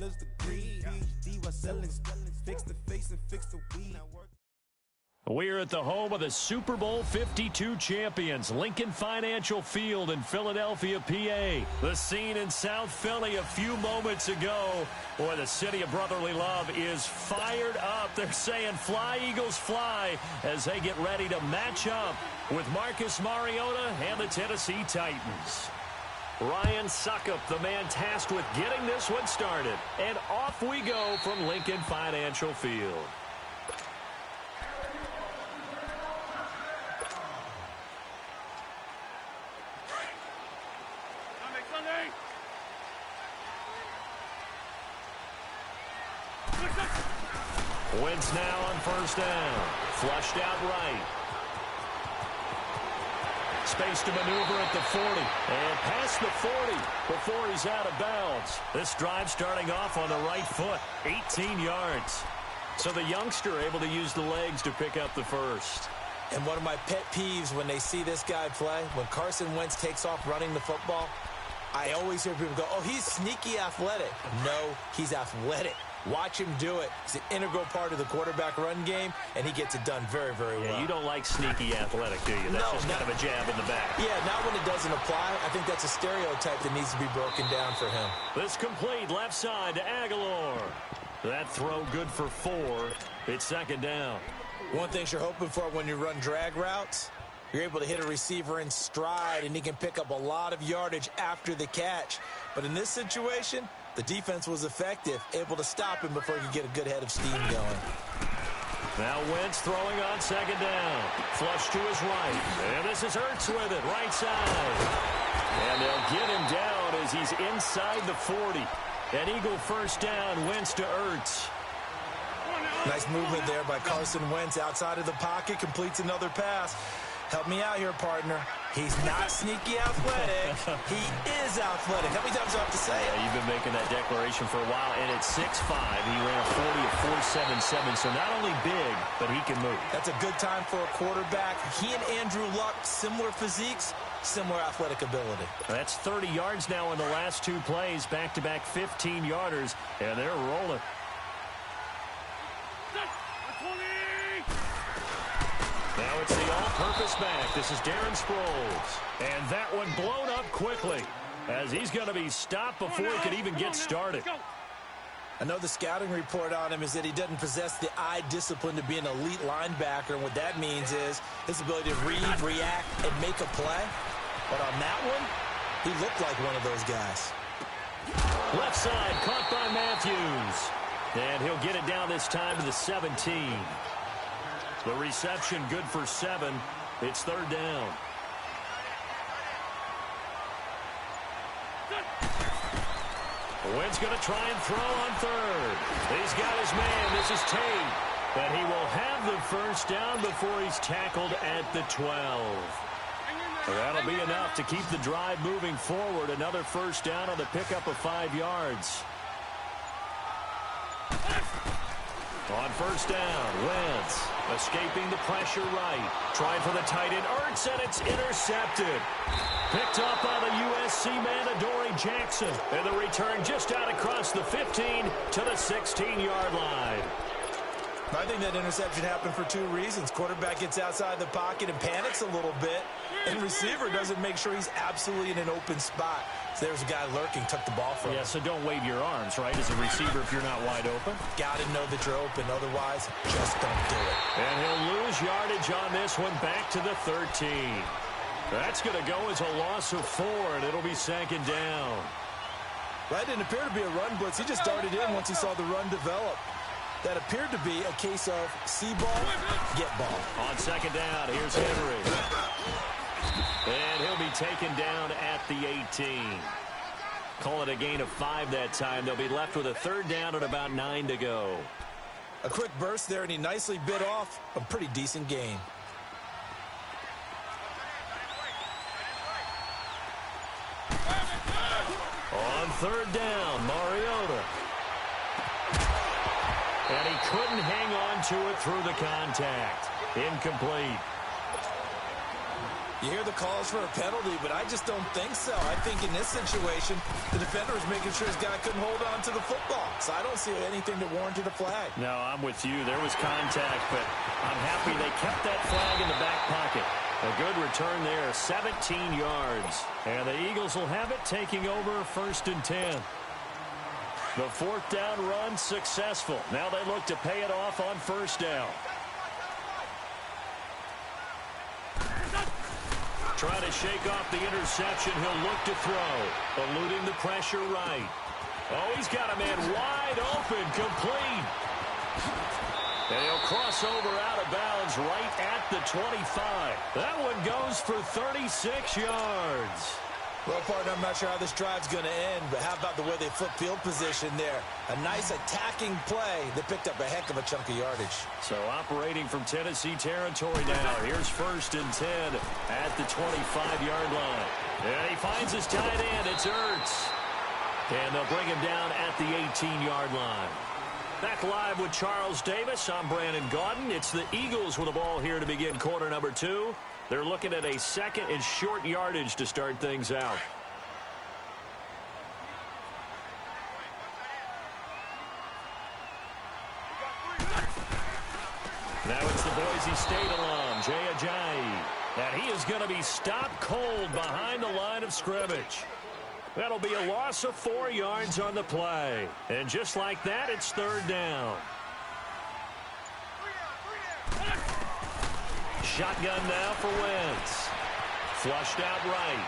bachelor's degree. PhD while selling, fix the face and fix the weed. We're at the home of the Super Bowl 52 champions, Lincoln Financial Field in Philadelphia, PA. The scene in South Philly a few moments ago where the city of brotherly love is fired up. They're saying, "Fly, Eagles, fly," as they get ready to match up with Marcus Mariota and the Tennessee Titans. Ryan Suckup, the man tasked with getting this one started. And off we go from Lincoln Financial Field. Wentz now on first down. Flushed out right. Space to maneuver at the 40. And past the 40 before he's out of bounds. This drive starting off on the right foot. 18 yards. So the youngster able to use the legs to pick up the first. And one of my pet peeves when they see this guy play, when Carson Wentz takes off running the football, I always hear people go, "Oh, he's sneaky athletic." No, he's athletic. Watch him do it. It's an integral part of the quarterback run game, and he gets it done very, very well. Yeah, you don't like sneaky athletic, do you? That's just kind of a jab in the back. Yeah, not when it doesn't apply. I think that's a stereotype that needs to be broken down for him. This complete left side to Aguilar. That throw good for 4. It's second down. One thing you're hoping for when you run drag routes, you're able to hit a receiver in stride, and he can pick up a lot of yardage after the catch. But in this situation, the defense was effective, able to stop him before he could get a good head of steam going. Now Wentz throwing on second down. Flush to his right. And this is Ertz with it, right side. And they'll get him down as he's inside the 40. An Eagle first down, Wentz to Ertz. Nice movement there by Carson Wentz outside of the pocket, completes another pass. Help me out here, partner. He's not sneaky athletic. He is athletic. How many times do I have to say it? Yeah, you've been making that declaration for a while, and at 6'5", he ran a 40 of 4.77, so not only big, but he can move. That's a good time for a quarterback. He and Andrew Luck, similar physiques, similar athletic ability. That's 30 yards now in the last 2 plays, back-to-back 15-yarders, and they're rolling. Now it's the all-purpose back. This is Darren Sproles. And that one blown up quickly as he's going to be stopped before he could even get started. I know the scouting report on him is that he doesn't possess the eye discipline to be an elite linebacker. And what that means is his ability to read, react, and make a play. But on that one, he looked like one of those guys. Left side caught by Matthews. And he'll get it down this time to the 17. The reception good for 7. It's third down. Wentz going to try and throw on third. He's got his man. This is Tate. But he will have the first down before he's tackled at the 12. That'll be enough to keep the drive moving forward. Another first down on the pickup of 5 yards. On first down, Wentz escaping the pressure right. Trying for the tight end, Ertz, and it's intercepted. Picked up by the USC man, Adoree Jackson. And the return just out across the 15 to the 16-yard line. I think that interception happened for 2 reasons. Quarterback gets outside the pocket and panics a little bit. And receiver doesn't make sure he's absolutely in an open spot. So there's a guy lurking, took the ball from him. Yeah, so don't wave your arms, right, as a receiver if you're not wide open. Got to know that you're open. Otherwise, just don't do it. And he'll lose yardage on this one back to the 13. That's going to go as a loss of 4, and it'll be second down. That didn't appear to be a run blitz. He just darted in once he saw the run develop. That appeared to be a case of see ball, get ball. On second down, here's Henry. And he'll be taken down at the 18. Call it a gain of 5 that time. They'll be left with a third down and about 9 to go. A quick burst there, and he nicely bit off a pretty decent gain. On third down, Mariota. And he couldn't hang on to it through the contact. Incomplete. You hear the calls for a penalty, but I just don't think so. I think in this situation, the defender is making sure his guy couldn't hold on to the football. So I don't see anything that warranted a flag. No, I'm with you. There was contact, but I'm happy they kept that flag in the back pocket. A good return there, 17 yards. And the Eagles will have it, taking over 1st and 10. The 4th down run successful. Now they look to pay it off on 1st down. Trying to shake off the interception. He'll look to throw. Eluding the pressure right. Oh, he's got a man wide open, complete. And he'll cross over out of bounds right at the 25. That one goes for 36 yards. Well, partner, I'm not sure how this drive's going to end, but how about the way they flip field position there? A nice attacking play that picked up a heck of a chunk of yardage. So operating from Tennessee territory now. Here's 1st and 10 at the 25-yard line. And he finds his tight end. It's Ertz. And they'll bring him down at the 18-yard line. Back live with Charles Davis. I'm Brandon Gaudin. It's the Eagles with the ball here to begin quarter number 2. They're looking at a 2nd and short yardage to start things out. Now it's the Boise State alum, Jay Ajayi. And he is going to be stopped cold behind the line of scrimmage. That'll be a loss of 4 yards on the play. And just like that, it's 3rd down. Shotgun now for Wentz. Flushed out right.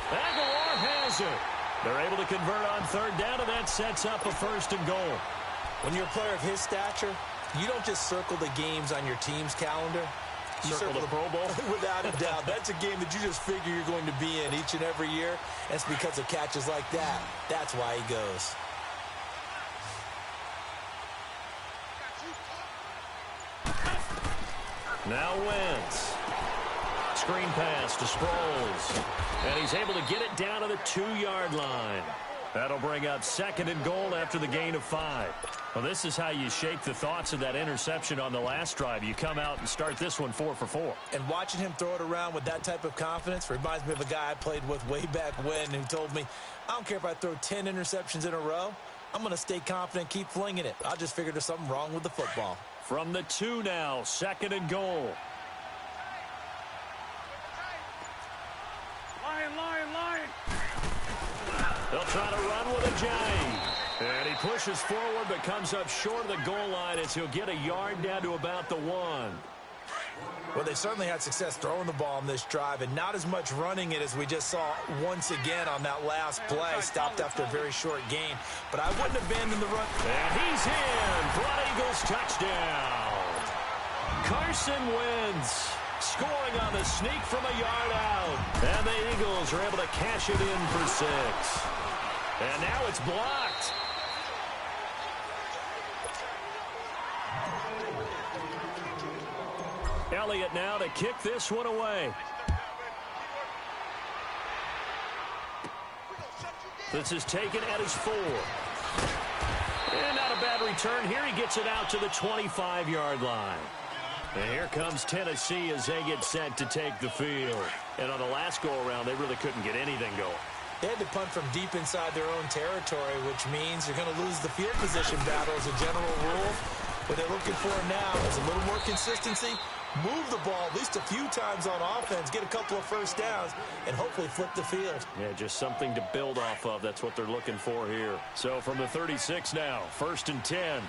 Aguilar has it. They're able to convert on 3rd down, and that sets up a 1st and goal. When you're a player of his stature, you don't just circle the games on your team's calendar. You circle the Pro Bowl? Without a doubt. That's a game that you just figure you're going to be in each and every year. And it's because of catches like that. That's why he goes. Now Wentz. Screen pass to Sproles. And he's able to get it down to the 2-yard line. That'll bring up 2nd and goal after the gain of 5. Well, this is how you shake the thoughts of that interception on the last drive. You come out and start this one 4 for 4. And watching him throw it around with that type of confidence reminds me of a guy I played with way back when who told me, I don't care if I throw 10 interceptions in a row. I'm going to stay confident, keep flinging it. I just figured there's something wrong with the football. From the 2 now, 2nd and goal. Lion. They'll try to run with Ajayi. And he pushes forward but comes up short of the goal line as he'll get a yard down to about the 1. Well, they certainly had success throwing the ball on this drive and not as much running it as we just saw once again on that last play. Stopped after a very short gain. But I wouldn't abandon the run. And he's in. Blood Eagles touchdown. Carson Wentz scoring on the sneak from a yard out. And the Eagles are able to cash it in for 6. And now it's blocked. Elliott now to kick this one away. This is taken at his 4. And not a bad return here. He gets it out to the 25-yard line. And here comes Tennessee as they get set to take the field. And on the last go-around, they really couldn't get anything going. They had to punt from deep inside their own territory, which means you're going to lose the field position battle as a general rule. What they're looking for now is a little more consistency, move the ball at least a few times on offense, get a couple of 1st downs, and hopefully flip the field. Yeah, just something to build off of. That's what they're looking for here. So from the 36 now, 1st and 10.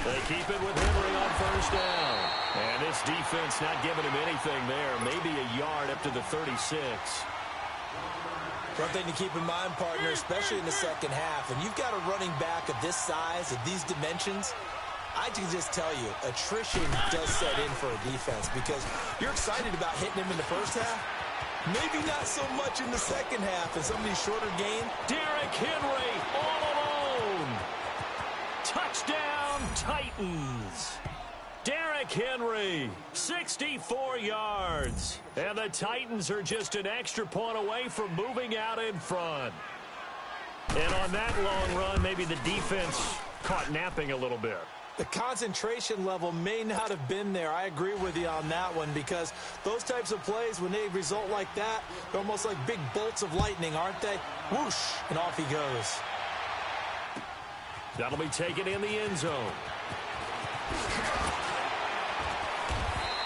They keep it with Henry on 1st down. And this defense not giving him anything there. Maybe a yard up to the 36. One thing to keep in mind, partner, especially in the second half, and you've got a running back of this size, of these dimensions, I can just tell you, attrition does set in for a defense because you're excited about hitting him in the first half. Maybe not so much in the second half in some of these shorter games. Derrick Henry all alone. Touchdown, Titans. Derrick Henry, 64 yards. And the Titans are just an extra point away from moving out in front. And on that long run, maybe the defense caught napping a little bit. The concentration level may not have been there. I agree with you on that one, because those types of plays, when they result like that, they're almost like big bolts of lightning, aren't they? Whoosh, and off he goes. That'll be taken in the end zone.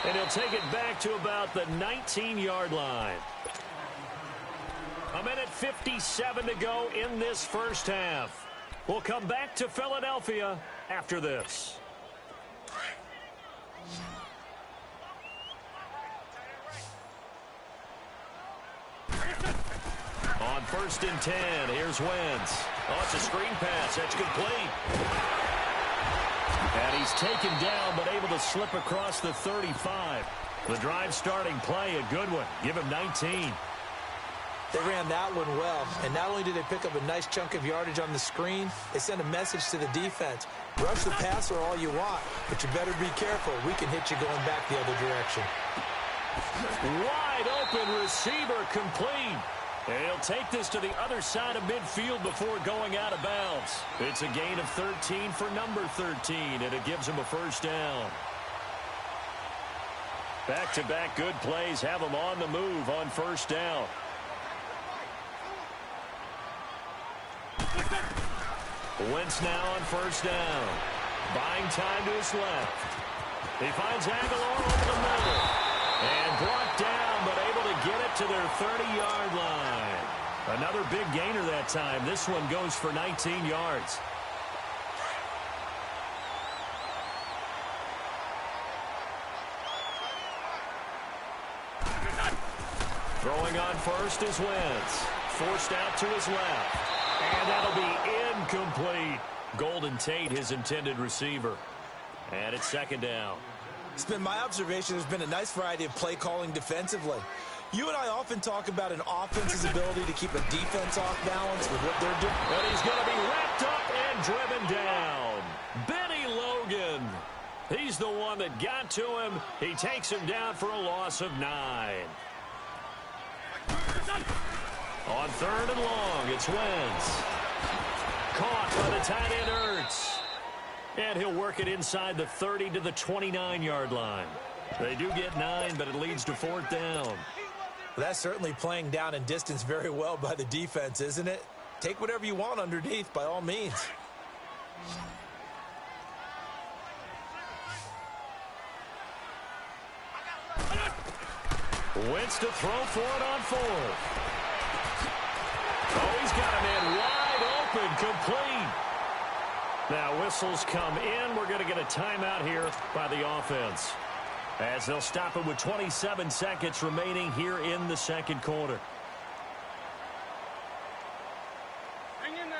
And he'll take it back to about the 19-yard line. 1:57 to go in this first half. We'll come back to Philadelphia after this. On 1st and 10, here's Wentz. Oh, it's a screen pass. That's complete. And he's taken down, but able to slip across the 35. The drive starting play, a good one. Give him 19. They ran that one well, and not only did they pick up a nice chunk of yardage on the screen, they sent a message to the defense. Rush the passer all you want, but you better be careful. We can hit you going back the other direction. Wide open receiver complete. And he'll take this to the other side of midfield before going out of bounds. It's a gain of 13 for number 13, and it gives him a first down. Back-to-back good plays have him on the move on first down. Wentz now on first down. Buying time to his left. He finds Aguilar over the middle. And brought down, but able to get it to their 30-yard line. Another big gainer that time. This one goes for 19 yards. Throwing on first is Wentz. Forced out to his left. And that'll be incomplete. Golden Tate, his intended receiver. And it's second down. It's been my observation there's been a nice variety of play calling defensively. You and I often talk about an offense's ability to keep a defense off balance with what they're doing. But he's going to be wrapped up and driven down. Benny Logan. He's the one that got to him. He takes him down for a loss of 9. On 3rd and long, it's Wentz. Caught by the tight end Ertz. And he'll work it inside the 30 to the 29-yard line. They do get 9, but it leads to 4th down. Well, that's certainly playing down and distance very well by the defense, isn't it? Take whatever you want underneath, by all means. Wentz to throw for it on 4th. Oh, he's got him in wide open, complete. Now whistles come in. We're going to get a timeout here by the offense, as they'll stop it with 27 seconds remaining here in the second quarter.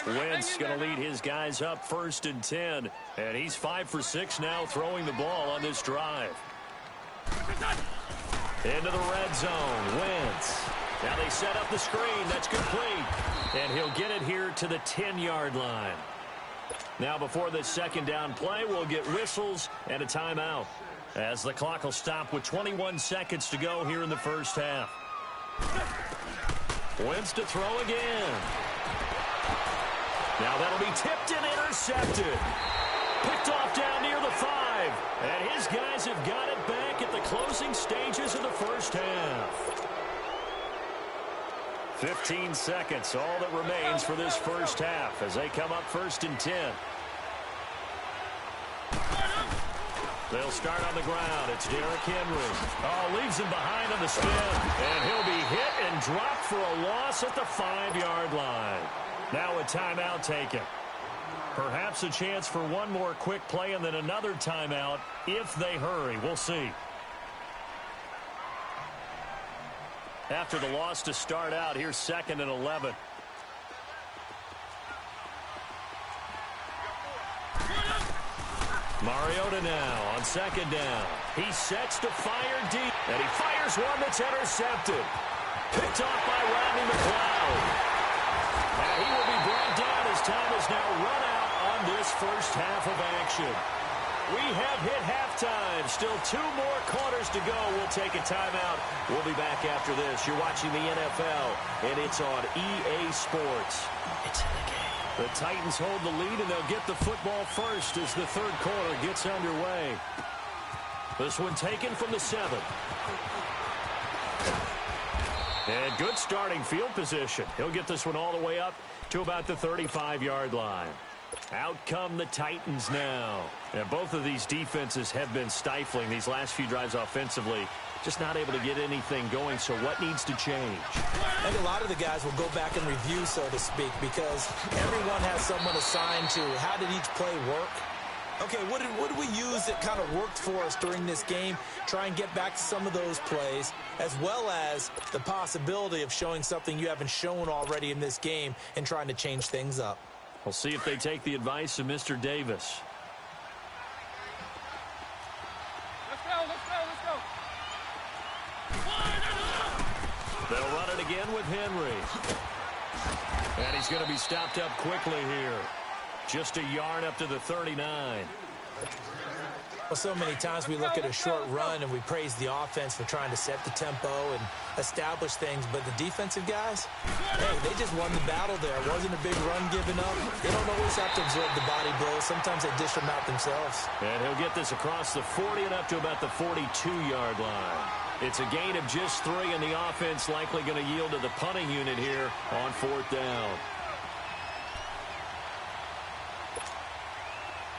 Wentz going to lead his guys up 1st and 10, and he's 5 for 6 now throwing the ball on this drive. Into the red zone, Wentz. Now they set up the screen. That's complete. And he'll get it here to the 10-yard line. Now before this second down play, we'll get whistles and a timeout, as the clock will stop with 21 seconds to go here in the first half. Wentz to throw again. Now that'll be tipped and intercepted. Picked off down near the 5. And his guys have got it back at the closing stages of the first half. 15 seconds, all that remains for this first half as they come up 1st and 10. They'll start on the ground. It's Derrick Henry. Oh, leaves him behind on the spin. And he'll be hit and dropped for a loss at the 5-yard line. Now a timeout taken. Perhaps a chance for one more quick play and then another timeout if they hurry. We'll see. After the loss to start out, here's 2nd and 11. Mariota now on 2nd down. He sets to fire deep, and he fires one that's intercepted. Picked off by Rodney McLeod. And he will be brought down as time is now run out on this first half of action. We have hit halftime. Still 2 more quarters to go. We'll take a timeout. We'll be back after this. You're watching the NFL, and it's on EA Sports. It's in the game. The Titans hold the lead, and they'll get the football first as the third quarter gets underway. This one taken from the 7. And good starting field position. He'll get this one all the way up to about the 35-yard line. Out come the Titans now. And both of these defenses have been stifling these last few drives offensively. Just not able to get anything going, so what needs to change? I think a lot of the guys will go back and review, so to speak, because everyone has someone assigned to how did each play work. Okay, what did we use that kind of worked for us during this game? Try and get back to some of those plays, as well as the possibility of showing something you haven't shown already in this game and trying to change things up. We'll see if they take the advice of Mr. Davis. Let's go. They'll run it again with Henry. And he's going to be stopped up quickly here. Just a yard up to the 39. Well, so many times we look at a short run and we praise the offense for trying to set the tempo and establish things, but the defensive guys, hey, they just won the battle there. It wasn't a big run given up. They don't always have to absorb the body blows. Sometimes they dish them out themselves. And he'll get this across the 40 and up to about the 42-yard line. It's a gain of just 3, and the offense likely going to yield to the punting unit here on 4th down.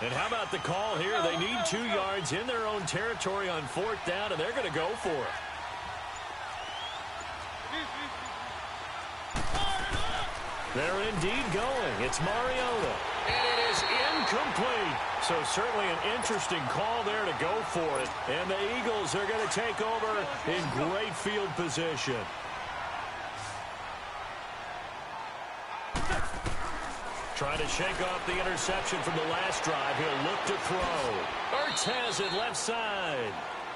And how about the call here? They need 2 yards in their own territory on 4th down, and they're going to go for it. They're indeed going. It's Mariota. And it is incomplete. So certainly an interesting call there to go for it. And the Eagles are going to take over in great field position. Trying to shake off the interception from the last drive. He'll look to throw. Ertz has it left side.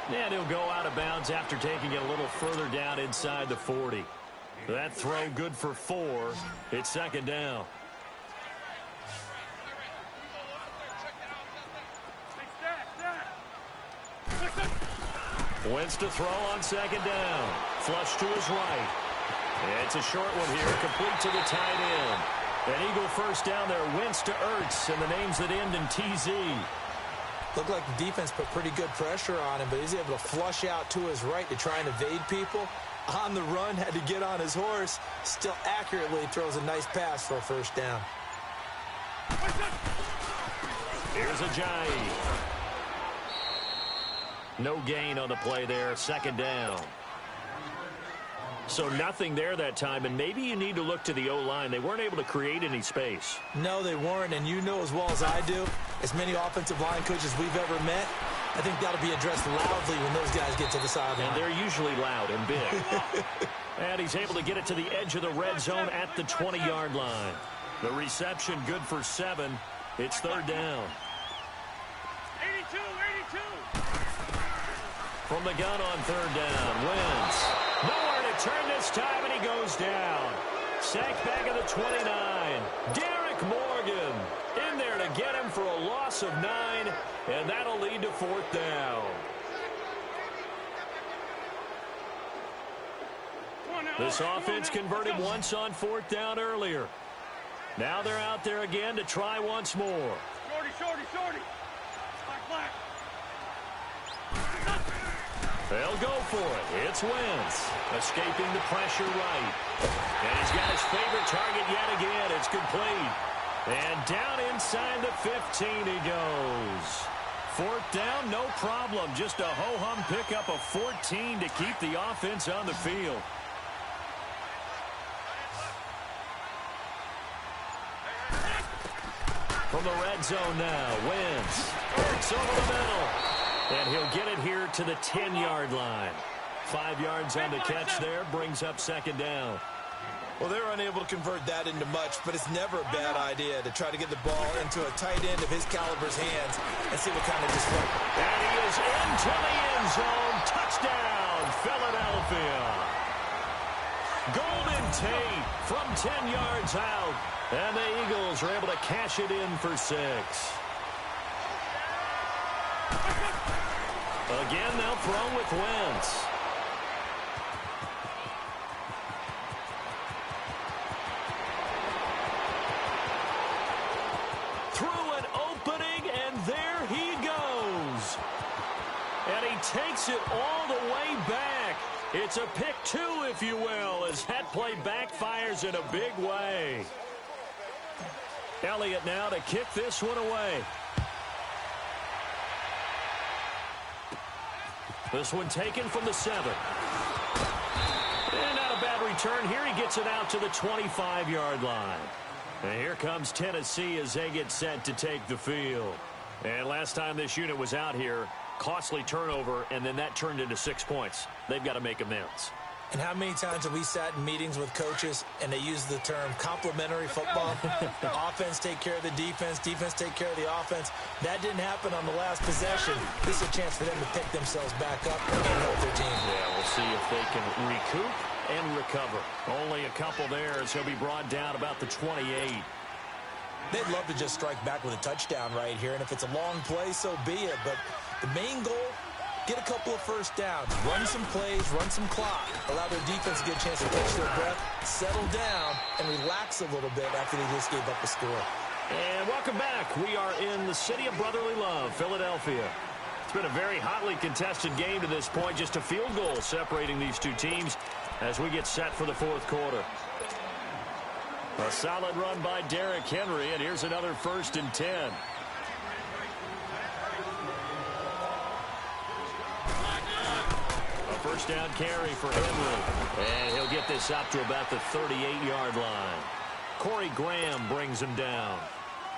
And he'll go out of bounds after taking it a little further down inside the 40. That throw good for 4. It's 2nd down. Wentz to throw on 2nd down. Flush to his right. It's a short one here, complete to the tight end. An Eagle first down there. Wentz to Ertz, and the names that end in TZ. Looked like the defense put pretty good pressure on him, but he's able to flush out to his right to try and evade people. On the run, had to get on his horse. Still accurately throws a nice pass for a first down. Here's Ajayi. No gain on the play there. 2nd down. So nothing there that time, and maybe you need to look to the O-line. They weren't able to create any space. No, they weren't, and you know as well as I do, as many offensive line coaches we've ever met, I think that'll be addressed loudly when those guys get to the sideline. And they're usually loud and big. And he's able to get it to the edge of the red zone at the 20-yard line. The reception good for 7. It's 3rd down. 82. From the gun on 3rd down, Wentz. Nowhere to turn this time, and he goes down. Sacked back at the 29. Derek Morgan in there to get him for a loss of 9, and that'll lead to 4th down. This offense converted once on 4th down earlier. Now they're out there again to try once more. Shorty. Black. They'll go for it. It's Wentz escaping the pressure right. And he's got his favorite target yet again. It's complete. And down inside the 15 he goes. 4th down, no problem. Just a ho-hum pickup of 14 to keep the offense on the field. From the red zone now, Wentz. Ertz over the middle. And he'll get it here to the 10-yard line. 5 yards on the catch there, brings up 2nd down. Well, they were unable to convert that into much, but it's never a bad idea to try to get the ball into a tight end of his caliber's hands and see what kind of disrupt. And he is into the end zone. Touchdown, Philadelphia. Golden Tate from 10 yards out. And the Eagles are able to cash it in for 6. Again, they'll throw with Wentz. takes it all the way back. It's a pick two, if you will, as that play backfires in a big way. Elliott now to kick this one away. This one taken from the 7. And not a bad return here. He gets it out to the 25-yard line. And here comes Tennessee as they get set to take the field. And last time this unit was out here, costly turnover, and then that turned into 6 points. They've got to make amends. And how many times have we sat in meetings with coaches and they use the term complementary football? Offense take care of the defense, defense take care of the offense. That didn't happen on the last possession. This is a chance for them to pick themselves back up and help their team. Yeah, we'll see if they can recoup and recover. Only a couple there as he'll be brought down about the 28. They'd love to just strike back with a touchdown right here, and if it's a long play, so be it. But the main goal, get a couple of first downs, run some plays, run some clock, allow their defense to get a chance to catch their breath, settle down, and relax a little bit after they just gave up a score. And welcome back. We are in the city of brotherly love, Philadelphia. It's been a very hotly contested game to this point, just a field goal separating these two teams as we get set for the fourth quarter. A solid run by Derrick Henry, and here's another 1st and 10. A first down carry for Henry, and he'll get this up to about the 38-yard line. Corey Graham brings him down.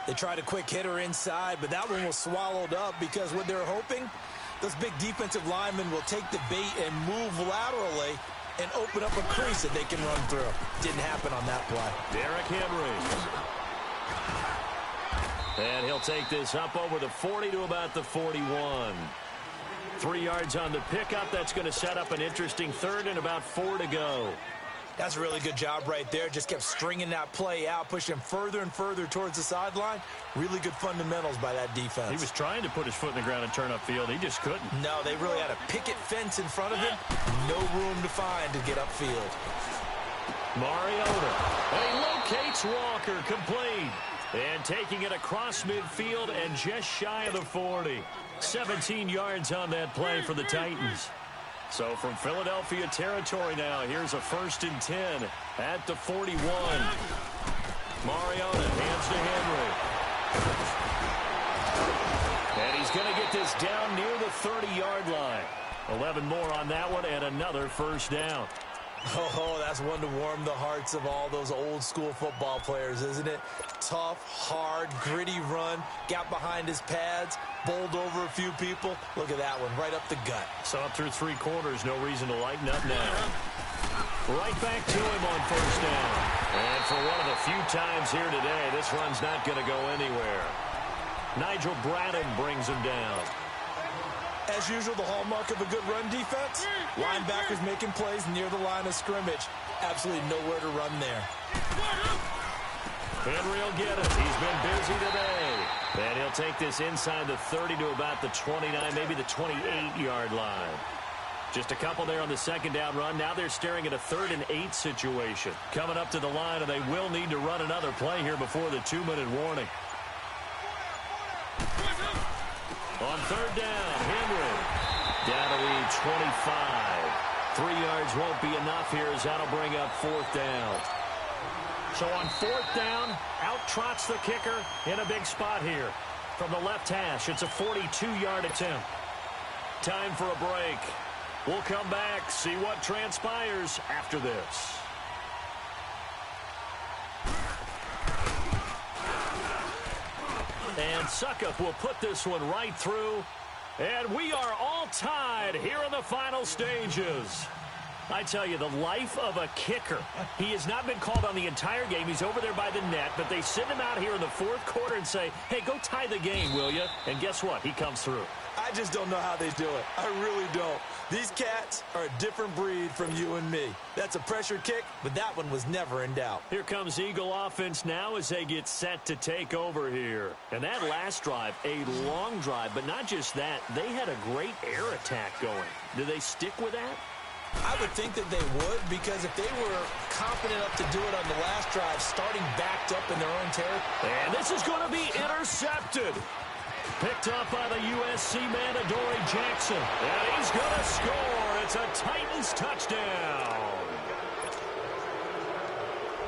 They tried a quick hitter inside, but that one was swallowed up because what they're hoping, those big defensive linemen will take the bait and move laterally and open up a crease that they can run through. Didn't happen on that play. Derrick Henry. And he'll take this up over the 40 to about the 41. 3 yards on the pickup. That's going to set up an interesting 3rd and about 4 to go. That's a really good job right there. Just kept stringing that play out, pushing him further and further towards the sideline. Really good fundamentals by that defense. He was trying to put his foot in the ground and turn upfield. He just couldn't. No, they really had a picket fence in front of him. No room to find to get upfield. Mariota. And he locates Walker, complete. And taking it across midfield and just shy of the 40. 17 yards on that play for the Titans. So from Philadelphia territory now, here's a 1st and 10 at the 41. Mariota hands to Henry. And he's going to get this down near the 30-yard line. 11 more on that one and another 1st down. Oh, that's one to warm the hearts of all those old-school football players, isn't it? Tough, hard, gritty run, got behind his pads, bowled over a few people. Look at that one, right up the gut. So up through 3 quarters, no reason to lighten up now. Right back to him on 1st down. And for one of the few times here today, this run's not going to go anywhere. Nigel Bradham brings him down. As usual, the hallmark of a good run defense, linebackers making plays near the line of scrimmage. Absolutely nowhere to run there. Henry will get it. He's been busy today. And he'll take this inside the 30 to about the 29, maybe the 28-yard line. Just a couple there on the 2nd down run. Now they're staring at a 3rd and 8 situation. Coming up to the line, and they will need to run another play here before the 2-minute warning. On 3rd down, Henry down to the 25. 3 yards won't be enough here as that'll bring up 4th down. So on 4th down, out trots the kicker in a big spot here. From the left hash, it's a 42-yard attempt. Time for a break. We'll come back, see what transpires after this. And Succop will put this one right through. And we are all tied here in the final stages. I tell you, the life of a kicker. He has not been called on the entire game. He's over there by the net, but they send him out here in the 4th quarter and say, hey, go tie the game, will you? And guess what? He comes through. I just don't know how they do it. I really don't. These cats are a different breed from you and me. That's a pressure kick, but that one was never in doubt. Here comes Eagle offense now as they get set to take over here. And that last drive, a long drive, but not just that. They had a great air attack going. Do they stick with that? I would think that they would, because if they were confident enough to do it on the last drive, starting backed up in their own territory. And this is going to be intercepted. Picked up by the USC man, Adoree Jackson. And he's going to score. It's a Titans touchdown.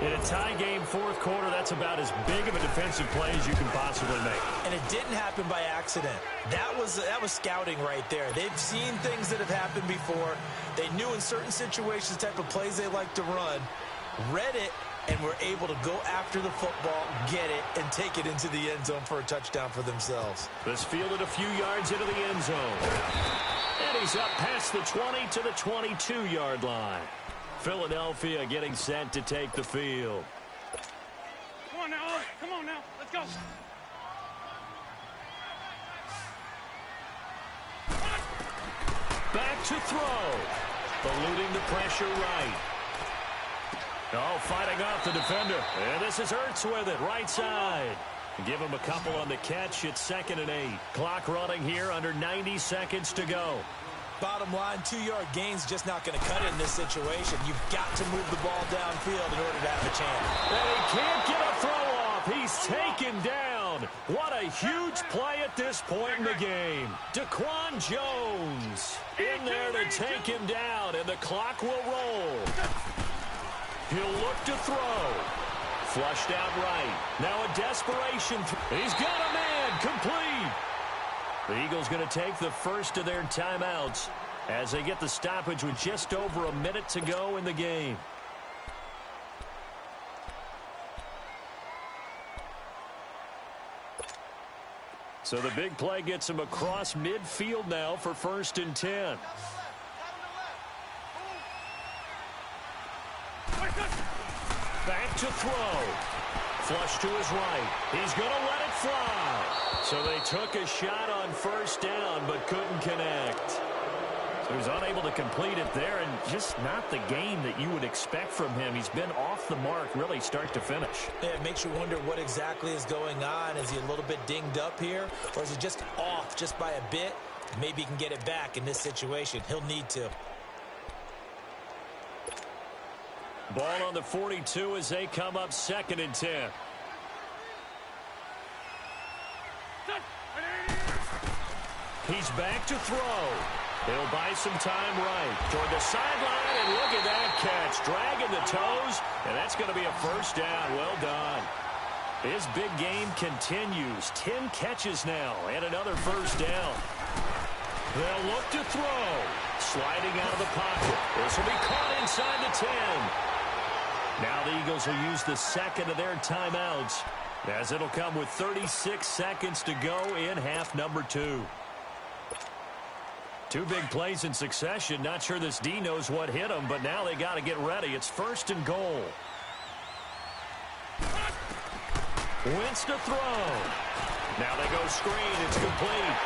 In a tie game, fourth quarter, that's about as big of a defensive play as you can possibly make. And it didn't happen by accident. That was scouting right there. They've seen things that have happened before. They knew in certain situations the type of plays they like to run, read it, and were able to go after the football, get it, and take it into the end zone for a touchdown for themselves. This fielded a few yards into the end zone. And he's up past the 20 to the 22-yard line. Philadelphia getting set to take the field. Come on now, Owen. Come on now. Let's go. Back to throw. Eluding the pressure right. Oh, fighting off the defender. And this is Ertz with it, right side. Give him a couple on the catch. It's 2nd and 8. Clock running here, under 90 seconds to go. Bottom line, 2-yard gain's just not going to cut it in this situation. You've got to move the ball downfield in order to have a chance. And he can't get a throw off. He's taken down. What a huge play at this point in the game. Daquan Jones in there to take him down, and the clock will roll. He'll look to throw. Flushed out right. Now a desperation. He's got a man. Complete. The Eagles going to take the first of their timeouts as they get the stoppage with just over a minute to go in the game. So the big play gets him across midfield now for 1st and 10. Back to throw. Flush to his right. He's going to let it fly. So they took a shot on 1st down, but couldn't connect. So he was unable to complete it there, and just not the game that you would expect from him. He's been off the mark, really, start to finish. Yeah, it makes you wonder what exactly is going on. Is he a little bit dinged up here, or is he just off just by a bit? Maybe he can get it back in this situation. He'll need to. Ball on the 42 as they come up 2nd and 10. He's back to throw. He'll buy some time right toward the sideline, and look at that catch. Dragging the toes, and that's going to be a 1st down. Well done. His big game continues. 10 catches now, and another 1st down. They'll look to throw. Sliding out of the pocket. This will be caught inside the 10. Now the Eagles will use the 2nd of their timeouts, as it'll come with 36 seconds to go in half number 2. 2 big plays in succession. Not sure this D knows what hit him, but now they got to get ready. It's 1st and goal. Wentz to throw. Now they go screen. It's complete.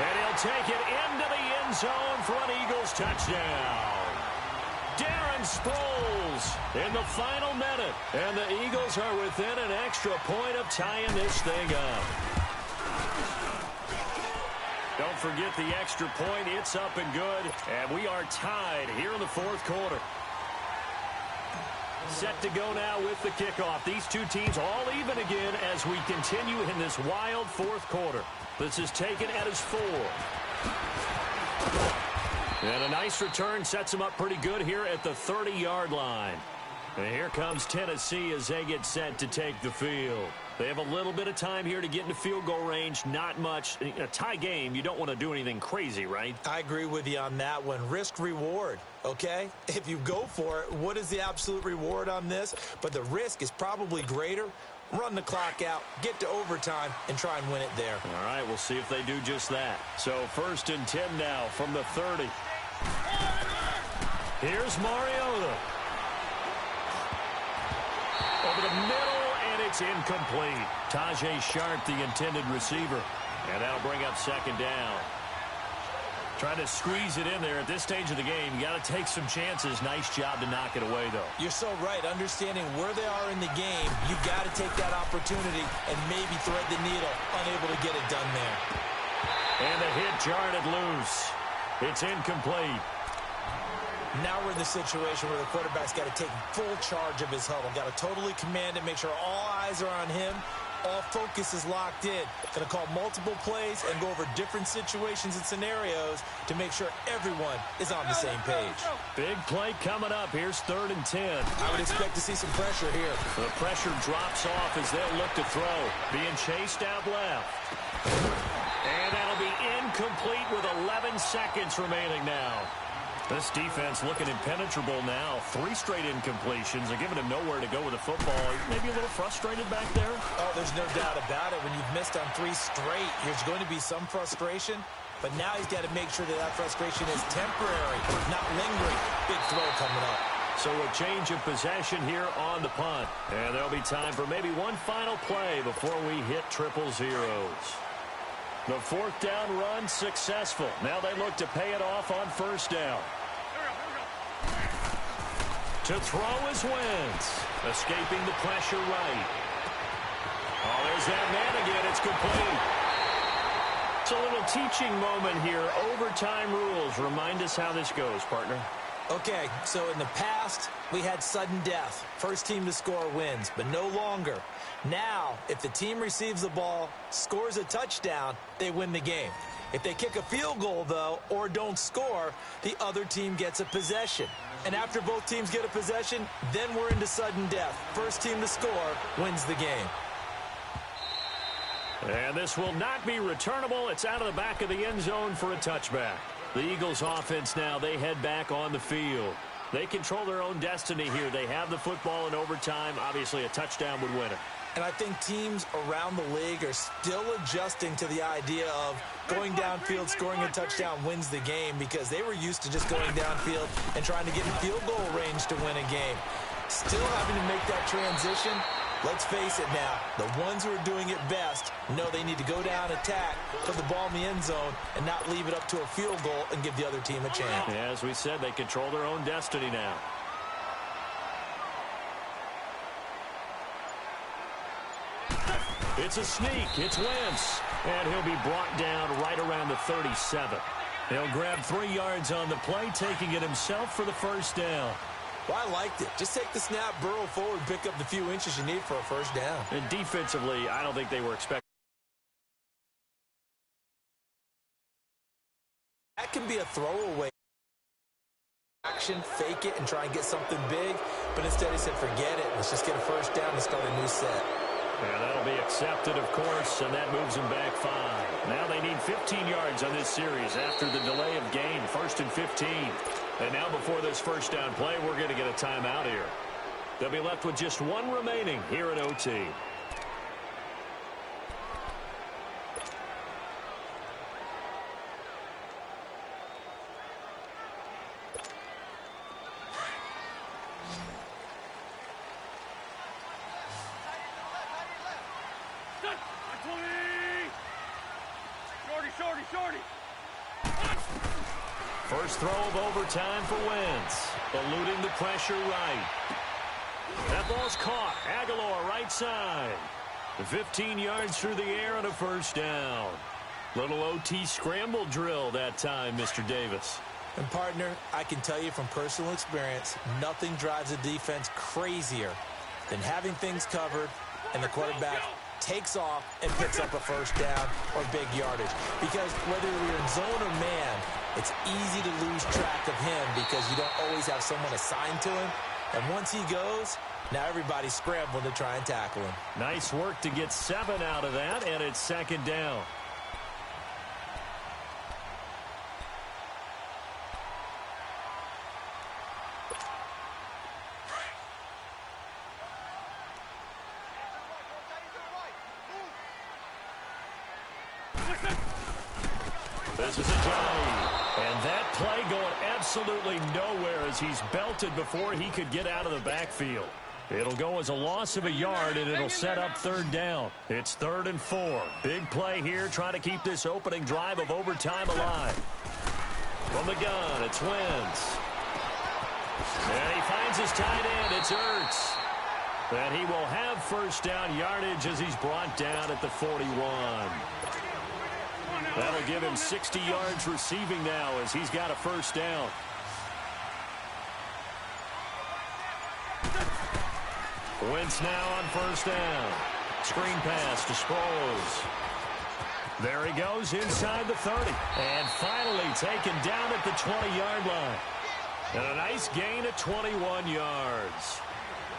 And he'll take it into the end zone for an Eagles touchdown. Darren Sproles in the final minute. And the Eagles are within an extra point of tying this thing up. Don't forget the extra point. It's up and good. And we are tied here in the 4th quarter. Set to go now with the kickoff. These two teams all even again as we continue in this wild 4th quarter. This is taken at his 4. And a nice return sets them up pretty good here at the 30-yard line. And here comes Tennessee as they get set to take the field. They have a little bit of time here to get into field goal range. Not much. In a tie game, you don't want to do anything crazy, right? I agree with you on that one. Risk reward, okay? If you go for it, what is the absolute reward on this? But the risk is probably greater. Run the clock out, get to overtime, and try and win it there. All right, we'll see if they do just that. So 1st and 10 now from the 30. Here's Mariota. Over the middle, and it's incomplete. Tajay Sharp, the intended receiver. And that'll bring up 2nd down. Trying to squeeze it in there at this stage of the game. You got to take some chances. Nice job to knock it away, though. You're so right. Understanding where they are in the game, you've got to take that opportunity and maybe thread the needle. Unable to get it done there. And the hit jarred it loose. It's incomplete. Now we're in the situation where the quarterback's got to take full charge of his huddle. Got to totally command it, make sure all eyes are on him, All focus is locked in. Going to call multiple plays and go over different situations and scenarios to make sure everyone is on the same page. Big play coming up. Here's 3rd and 10. I would expect to see some pressure here. The pressure drops off as they'll look to throw. Being chased out left. And that'll be incomplete with 11 seconds remaining now. This defense looking impenetrable now. 3 straight incompletions. They're giving him nowhere to go with the football. Maybe a little frustrated back there? Oh, there's no doubt about it. When you've missed on 3 straight, there's going to be some frustration. But now he's got to make sure that that frustration is temporary, not lingering. Big throw coming up. So a change of possession here on the punt. And there'll be time for maybe one final play before we hit triple zeros. The 4th down run successful. Now they look to pay it off on 1st down. To throw is Wentz. Escaping the pressure right. Oh, there's that man again. It's complete. It's a little teaching moment here. Overtime rules. Remind us how this goes, partner. Okay, so in the past, we had sudden death. First team to score wins, but no longer. Now, if the team receives the ball, scores a touchdown, they win the game. If they kick a field goal, though, or don't score, the other team gets a possession. And after both teams get a possession, then we're into sudden death. First team to score wins the game. And this will not be returnable. It's out of the back of the end zone for a touchback. The Eagles offense now, they head back on the field. They control their own destiny here. They have the football in overtime. Obviously, a touchdown would win it. And I think teams around the league are still adjusting to the idea of going downfield, scoring a touchdown wins the game, because they were used to just going downfield and trying to get in field goal range to win a game. Still having to make that transition. Let's face it now, the ones who are doing it best know they need to go down, attack, put the ball in the end zone, and not leave it up to a field goal and give the other team a chance. Yeah, as we said, they control their own destiny now. It's a sneak. It's Wentz. And he'll be brought down right around the 37. He'll grab 3 yards on the play, taking it himself for the 1st down. Well, I liked it. Just take the snap, burrow forward, pick up the few inches you need for a 1st down. And defensively, I don't think they were expecting. That can be a throwaway action, fake it, and try and get something big. But instead he said, forget it. Let's just get a 1st down and start a new set. And that'll be accepted, of course, and that moves them back 5. Now they need 15 yards on this series after the delay of game. 1st and 15. And now before this 1st down play, we're going to get a timeout here. They'll be left with just 1 remaining here in OT. Shorty. First throw of overtime for Wentz. Eluding the pressure right. That ball's caught. Aguilar right side. 15 yards through the air and a 1st down. Little OT scramble drill that time, Mr. Davis. And, partner, I can tell you from personal experience, nothing drives a defense crazier than having things covered and the quarterback takes off and picks up a 1st down or big yardage. Because whether you're in zone or man, it's easy to lose track of him because you don't always have someone assigned to him. And once he goes, now everybody's scrambling to try and tackle him. Nice work to get 7 out of that, and it's 2nd down. This is a drive. And that play going absolutely nowhere as he's belted before he could get out of the backfield. It'll go as a loss of a yard, and it'll set up 3rd down. It's 3rd and 4. Big play here, trying to keep this opening drive of overtime alive. From the gun, it's Wentz. And he finds his tight end. It's Ertz. And he will have 1st down yardage as he's brought down at the 41. That'll give him 60 yards receiving now as he's got a 1st down. Wentz now on 1st down. Screen pass to Sproles. There he goes inside the 30. And finally taken down at the 20-yard line. And a nice gain of 21 yards.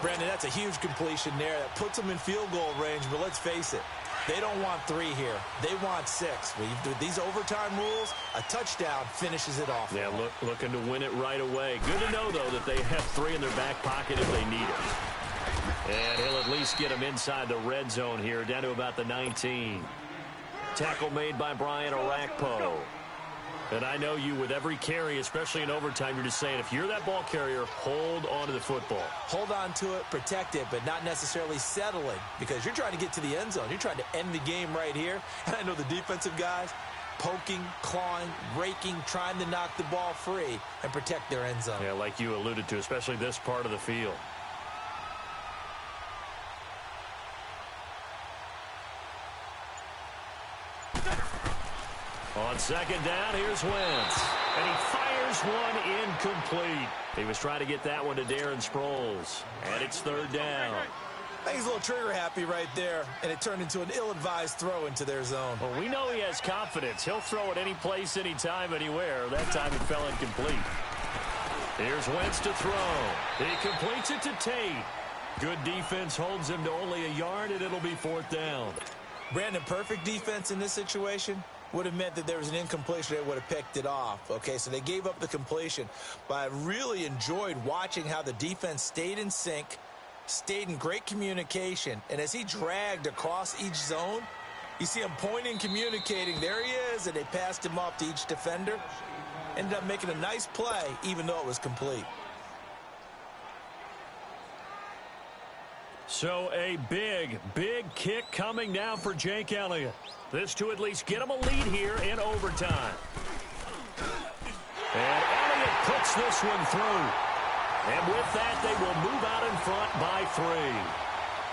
Brandon, that's a huge completion there. That puts them in field goal range, but let's face it, they don't want 3 here. They want 6. With these overtime rules, a touchdown finishes it off. Yeah, looking to win it right away. Good to know, though, that they have 3 in their back pocket if they need it. And he'll at least get them inside the red zone here, down to about the 19. Tackle made by Brian Orakpo. And I know you, with every carry, especially in overtime, you're just saying, if you're that ball carrier, hold on to the football. Hold on to it, protect it, but not necessarily settling, because you're trying to get to the end zone. You're trying to end the game right here. And I know the defensive guys, poking, clawing, raking, trying to knock the ball free and protect their end zone. Yeah, like you alluded to, especially this part of the field. On second down, here's Wentz. And he fires one incomplete. He was trying to get that one to Darren Sproles. And it's third down. I think he's a little trigger happy right there, and it turned into an ill-advised throw into their zone. Well, we know he has confidence. He'll throw it any place, anytime, anywhere. That time it fell incomplete. Here's Wentz to throw. He completes it to Tate. Good defense holds him to only a yard, and it'll be fourth down. Brandon, perfect defense in this situation would have meant that there was an incompletion. They would have picked it off. Okay, so they gave up the completion. But I really enjoyed watching how the defense stayed in sync, stayed in great communication. And as he dragged across each zone, you see him pointing, communicating. There he is, and they passed him off to each defender. Ended up making a nice play, even though it was complete. So a big, big kick coming now for Jake Elliott. This to at least get him a lead here in overtime. And Elliott puts this one through. And with that, they will move out in front by 3.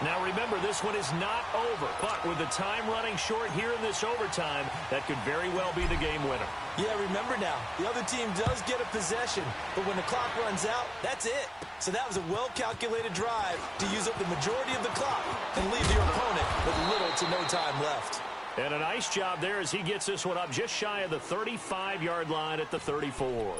Now remember, this one is not over. But with the time running short here in this overtime, that could very well be the game winner. Yeah, remember now, the other team does get a possession, but when the clock runs out, that's it. So that was a well-calculated drive to use up the majority of the clock and leave your opponent with little to no time left. And a nice job there as he gets this one up just shy of the 35-yard line at the 34.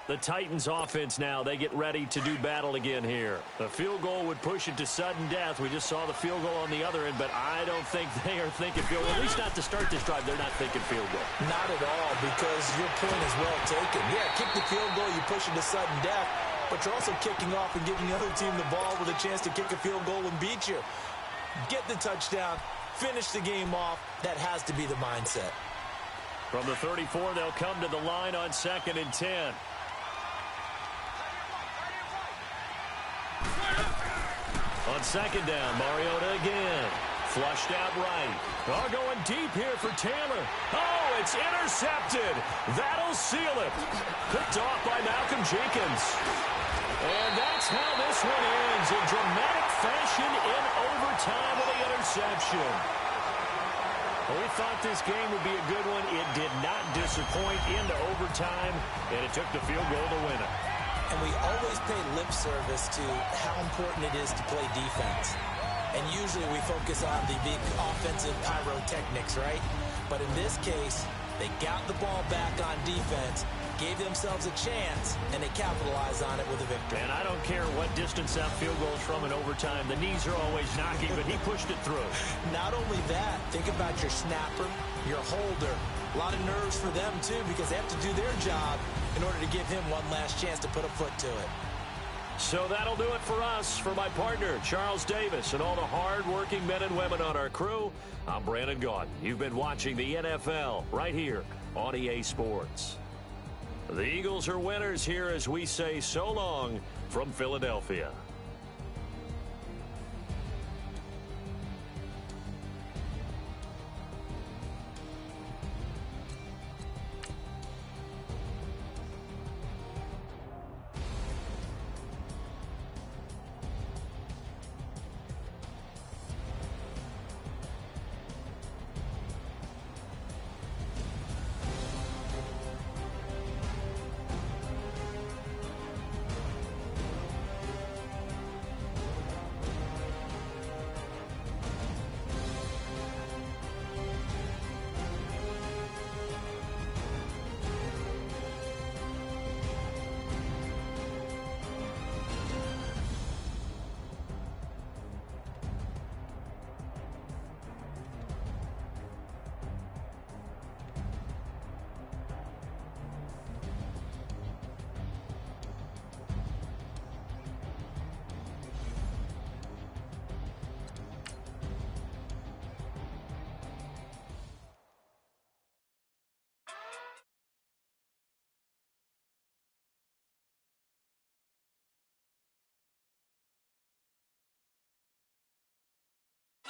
The Titans offense now, they get ready to do battle again here. The field goal would push it to sudden death. We just saw the field goal on the other end, but I don't think they are thinking field goal. At least not to start this drive. They're not thinking field goal. Not at all, because your point is well taken. Yeah, kick the field goal, you push it to sudden death, but you're also kicking off and giving the other team the ball with a chance to kick a field goal and beat you. Get the touchdown, finish the game off. That has to be the mindset. From the 34, they'll come to the line on 2nd and 10. On second down, Mariota again. Flushed out right. Oh, going deep here for Taylor. Oh, it's intercepted. That'll seal it. Picked off by Malcolm Jenkins. And that's how this one ends, in dramatic fashion in overtime with the interception. Well, we thought this game would be a good one. It did not disappoint into overtime, and it took the field goal to win it. And we always pay lip service to how important it is to play defense. And usually we focus on the big offensive pyrotechnics, right? But in this case, they got the ball back on defense, gave themselves a chance, and they capitalized on it with a victory. And I don't care what distance that field goal is from in overtime. The knees are always knocking, but he pushed it through. Not only that, think about your snapper, your holder. A lot of nerves for them, too, because they have to do their job in order to give him one last chance to put a foot to it. So that'll do it for us. For my partner, Charles Davis, and all the hard-working men and women on our crew, I'm Brandon Gaudin. You've been watching the NFL right here on EA Sports. The Eagles are winners here as we say so long from Philadelphia.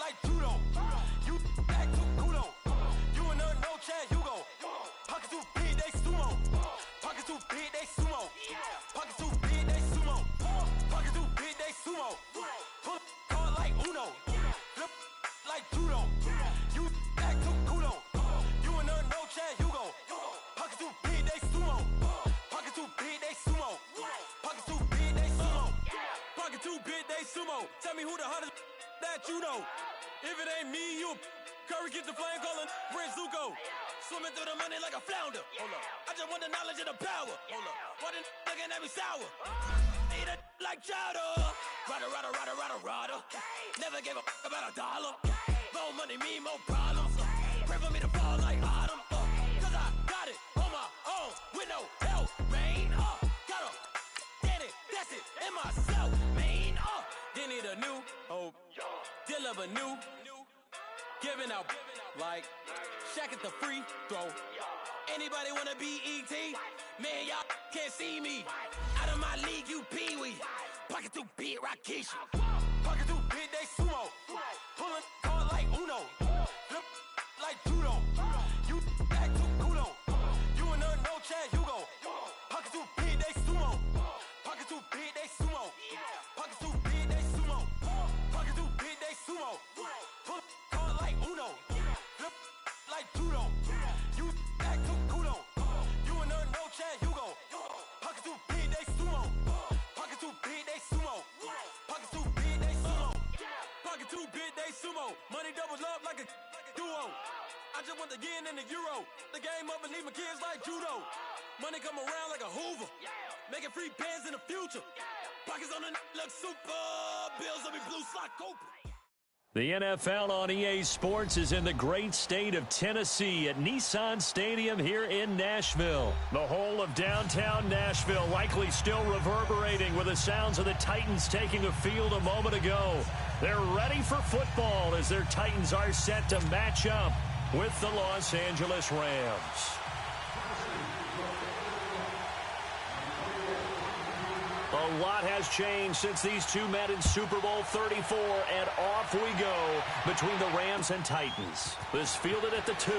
like judo. You act too kudo. You and her no chat, you go. Pockets too big, they sumo. Pockets too big, they sumo. Pockets too big, they sumo. Pockets too big, they sumo. Pull card like Uno. Flip like judo. You act too kudo. You and her no chat, you go. Pockets too big, they sumo. Pockets too big, they sumo. Pockets too big, they sumo. Pockets too big, they sumo. Tell me who the hottest that you know. If it ain't me, you Curry get the flame calling Prince Zuko. Swimming through the money like a flounder. Hold up. I just want the knowledge and the power. Hold up. Why the looking at me sour? Eat it like chowder. Rada. Never gave a about a dollar. More money mean more problems. Pray for me to fall like autumn. Cause I got it on my own with no help, man. Gotta get it, that's it, in myself, man. They need a new hope. Deal of a new. Giving out like Shaq at the free throw. Anybody wanna be ET? Man, y'all can't see me. Out of my league, you pee-wee. Pocket too big, Rakishi. Pocket too big, they sumo. Pulling card like Uno. Flip like judo. You act too kudo. You and her no chat, you go. Pocket too big, they sumo. Pocket too big, they sumo. Pocket too big, they sumo. Pocket too big, they sumo. Pull card like Uno. Flip like judo. You act too kudo. You and her no chat, you go. Pocket too big, they sumo. Pocket too big, they sumo. Pocket too big, they sumo. Pocket too big, they sumo. Money doubles up like a duo. I just want the yen and the euro. The game up and leave my kids like judo. Money come around like a Hoover. Making free bands in the future. Pockets on the look super. Bills on me blue slot open. The NFL on EA Sports is in the great state of Tennessee at Nissan Stadium here in Nashville. The whole of downtown Nashville likely still reverberating with the sounds of the Titans taking a field a moment ago. They're ready for football as their Titans are set to match up with the Los Angeles Rams. A lot has changed since these two met in Super Bowl 34, and off we go between the Rams and Titans. This fielded at the 2.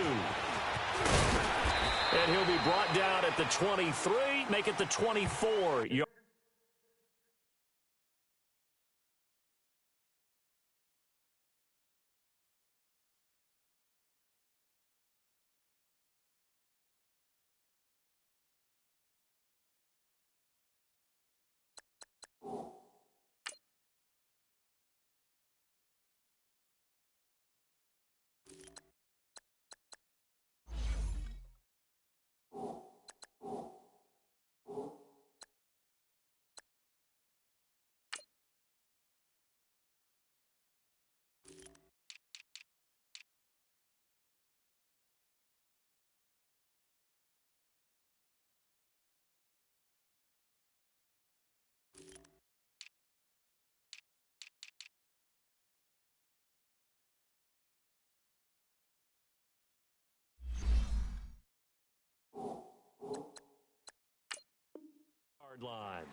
And he'll be brought down at the 23, make it the 24. Line.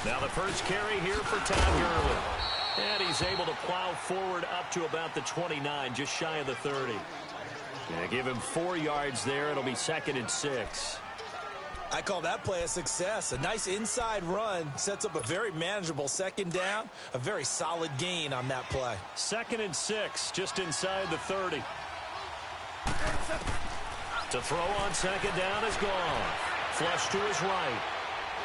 Now the first carry here for Todd Gurley. And he's able to plow forward up to about the 29, just shy of the 30. Yeah, give him 4 yards there. It'll be 2nd and 6. I call that play a success. A nice inside run sets up a very manageable 2nd down. A very solid gain on that play. 2nd and 6, just inside the 30. To throw on 2nd down is gone. Flush to his right.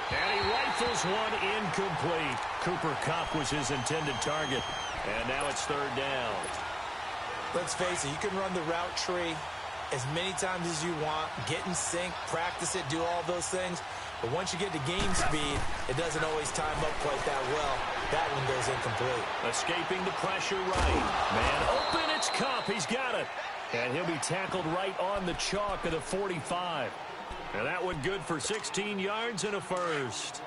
And he rifles one incomplete. Cooper Kupp was his intended target. And now it's 3rd down. Let's face it, you can run the route tree as many times as you want, get in sync, practice it, do all those things. But once you get to game speed, it doesn't always time up quite that well. That one goes incomplete. Escaping the pressure right. Man open, it's Kupp. He's got it. And he'll be tackled right on the chalk of the 45. And that one good for 16 yards and a first.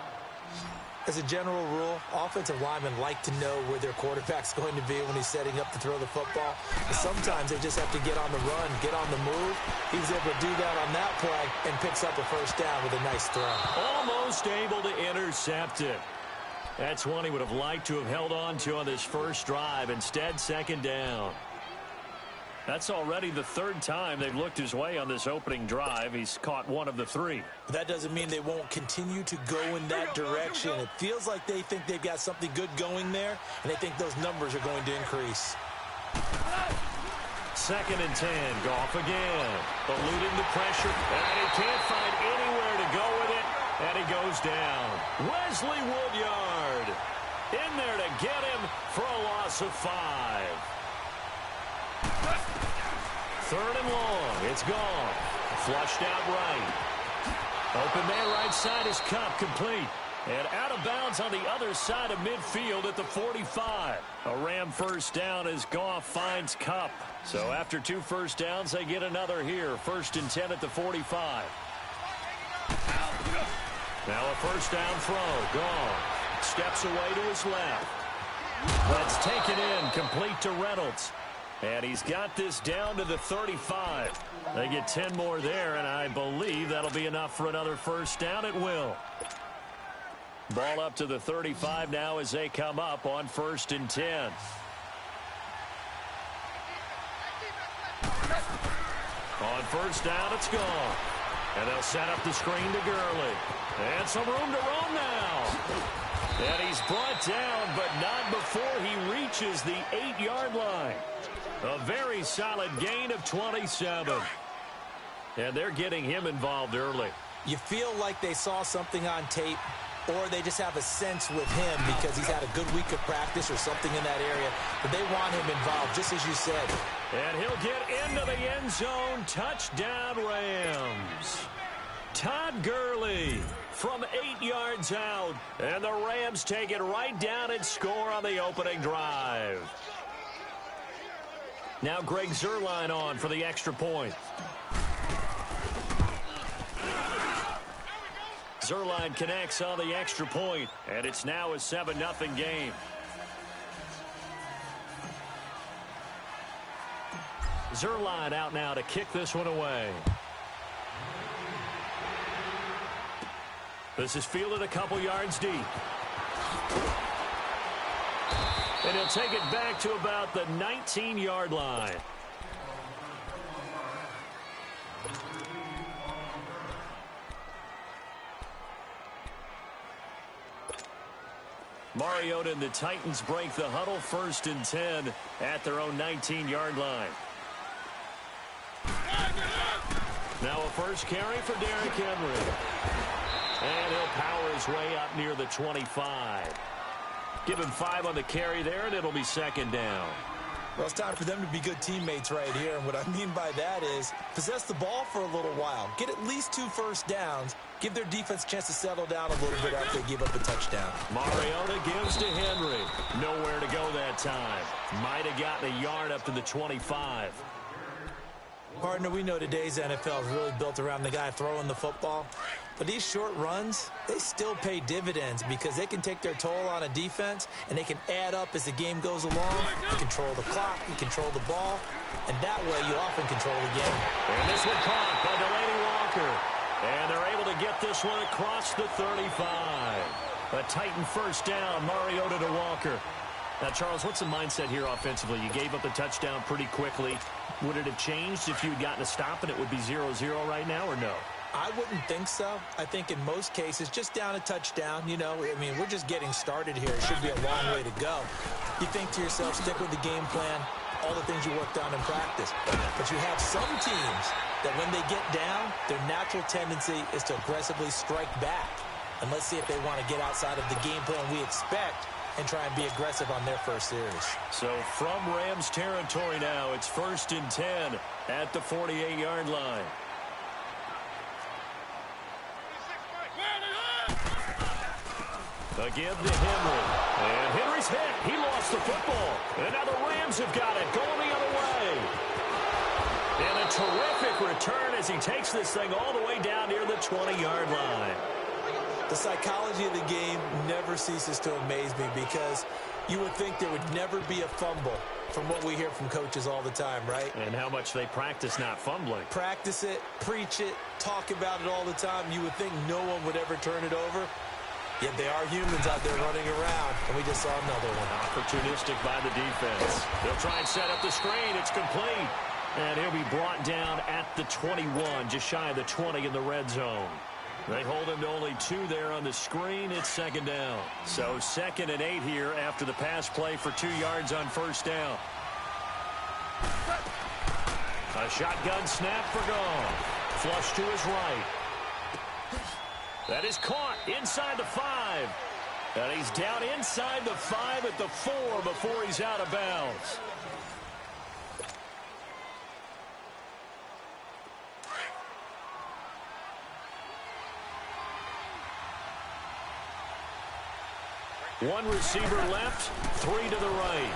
As a general rule, offensive linemen like to know where their quarterback's going to be when he's setting up to throw the football. But sometimes they just have to get on the run, get on the move. He was able to do that on that play and picks up a first down with a nice throw. Almost able to intercept it. That's one he would have liked to have held on to on this first drive. Instead, second down. That's already the third time they've looked his way on this opening drive. He's caught one of the three. That doesn't mean they won't continue to go in that direction. It feels like they think they've got something good going there, and they think those numbers are going to increase. Second and 10. Goff again. Eluding the pressure. And he can't find anywhere to go with it. And he goes down. Wesley Woodyard in there to get him for a loss of 5. Third and long. It's gone. Flushed out right. Open man right side is Kupp, complete. And out of bounds on the other side of midfield at the 45. A Ram first down as Goff finds Kupp. So after 2 first downs, they get another here. First and 10 at the 45. Now a first down throw. Goff steps away to his left. That's taken in, complete to Reynolds. And he's got this down to the 35. They get 10 more there, and I believe that'll be enough for another first down. It will. Ball up to the 35 now as they come up on first and 10. On first down, it's gone. And they'll set up the screen to Gurley. And some room to roam now. And he's brought down, but not before he reaches the 8-yard line. A very solid gain of 27. And they're getting him involved early. You feel like they saw something on tape, or they just have a sense with him because he's had a good week of practice or something in that area. But they want him involved, just as you said. And he'll get into the end zone. Touchdown, Rams. Todd Gurley from 8 yards out. And the Rams take it right down and score on the opening drive. Now Greg Zuerlein on for the extra point. Zuerlein connects on the extra point, and it's now a 7-0 game. Zuerlein out now to kick this one away. This is fielded a couple yards deep. And he'll take it back to about the 19-yard line. Mariota and the Titans break the huddle, first and 10 at their own 19-yard line. Now a first carry for Derrick Henry. And he'll power his way up near the 25. Give him 5 on the carry there, and it'll be second down. Well, it's time for them to be good teammates right here. And what I mean by that is possess the ball for a little while. Get at least 2 first downs. Give their defense a chance to settle down a little bit after they give up a touchdown. Mariota gives to Henry. Nowhere to go that time. Might have gotten a yard up to the 25. Partner, we know today's NFL is really built around the guy throwing the football. But these short runs, they still pay dividends because they can take their toll on a defense, and they can add up as the game goes along. You control the clock, you control the ball, and that way you often control the game. And this one caught by Delaney Walker. And they're able to get this one across the 35. A Titan first down, Mariota to Walker. Now, Charles, what's the mindset here offensively? You gave up a touchdown pretty quickly. Would it have changed if you had gotten a stop and it would be 0-0 right now, or no? I wouldn't think so. I think in most cases, just down a touchdown, you know, I mean, we're just getting started here. It should be a long way to go. You think to yourself, stick with the game plan, all the things you worked on in practice. But you have some teams that when they get down, their natural tendency is to aggressively strike back. And let's see if they want to get outside of the game plan we expect and try and be aggressive on their first series. So from Rams territory now, it's first and 10 at the 48-yard line. Again to Henry. And Henry's hit. He lost the football. And now the Rams have got it going the other way. And a terrific return as he takes this thing all the way down near the 20-yard line. The psychology of the game never ceases to amaze me because you would think there would never be a fumble from what we hear from coaches all the time, right? And how much they practice not fumbling. Practice it, preach it, talk about it all the time. You would think no one would ever turn it over. Yet they are humans out there running around, and we just saw another one. Opportunistic by the defense. They'll try and set up the screen. It's complete. And he'll be brought down at the 21, just shy of the 20 in the red zone. They hold him to only 2 there on the screen. It's second down. So 2nd and 8 here after the pass play for 2 yards on first down. A shotgun snap for Goff. Flush to his right. That is caught inside the 5. And he's down inside the 5 at the 4 before he's out of bounds. One receiver left, 3 to the right.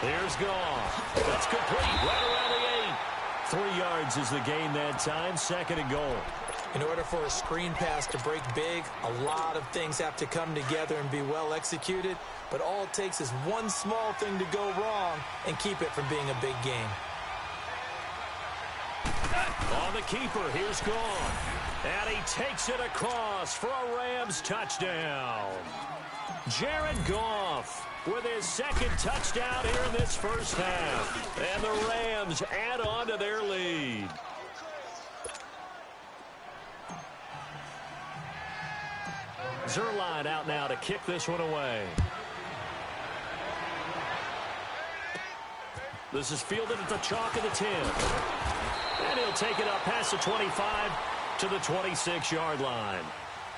Here's Goff. That's complete, right around the 8. 3 yards is the gain that time, 2nd and goal. In order for a screen pass to break big, a lot of things have to come together and be well executed, but all it takes is one small thing to go wrong and keep it from being a big game. On the keeper, here's Goff. And he takes it across for a Rams touchdown. Jared Goff with his 2nd touchdown here in this first half. And the Rams add on to their lead. Zuerlein out now to kick this one away. This is fielded at the chalk of the 10. And he'll take it up past the 25 to the 26-yard line.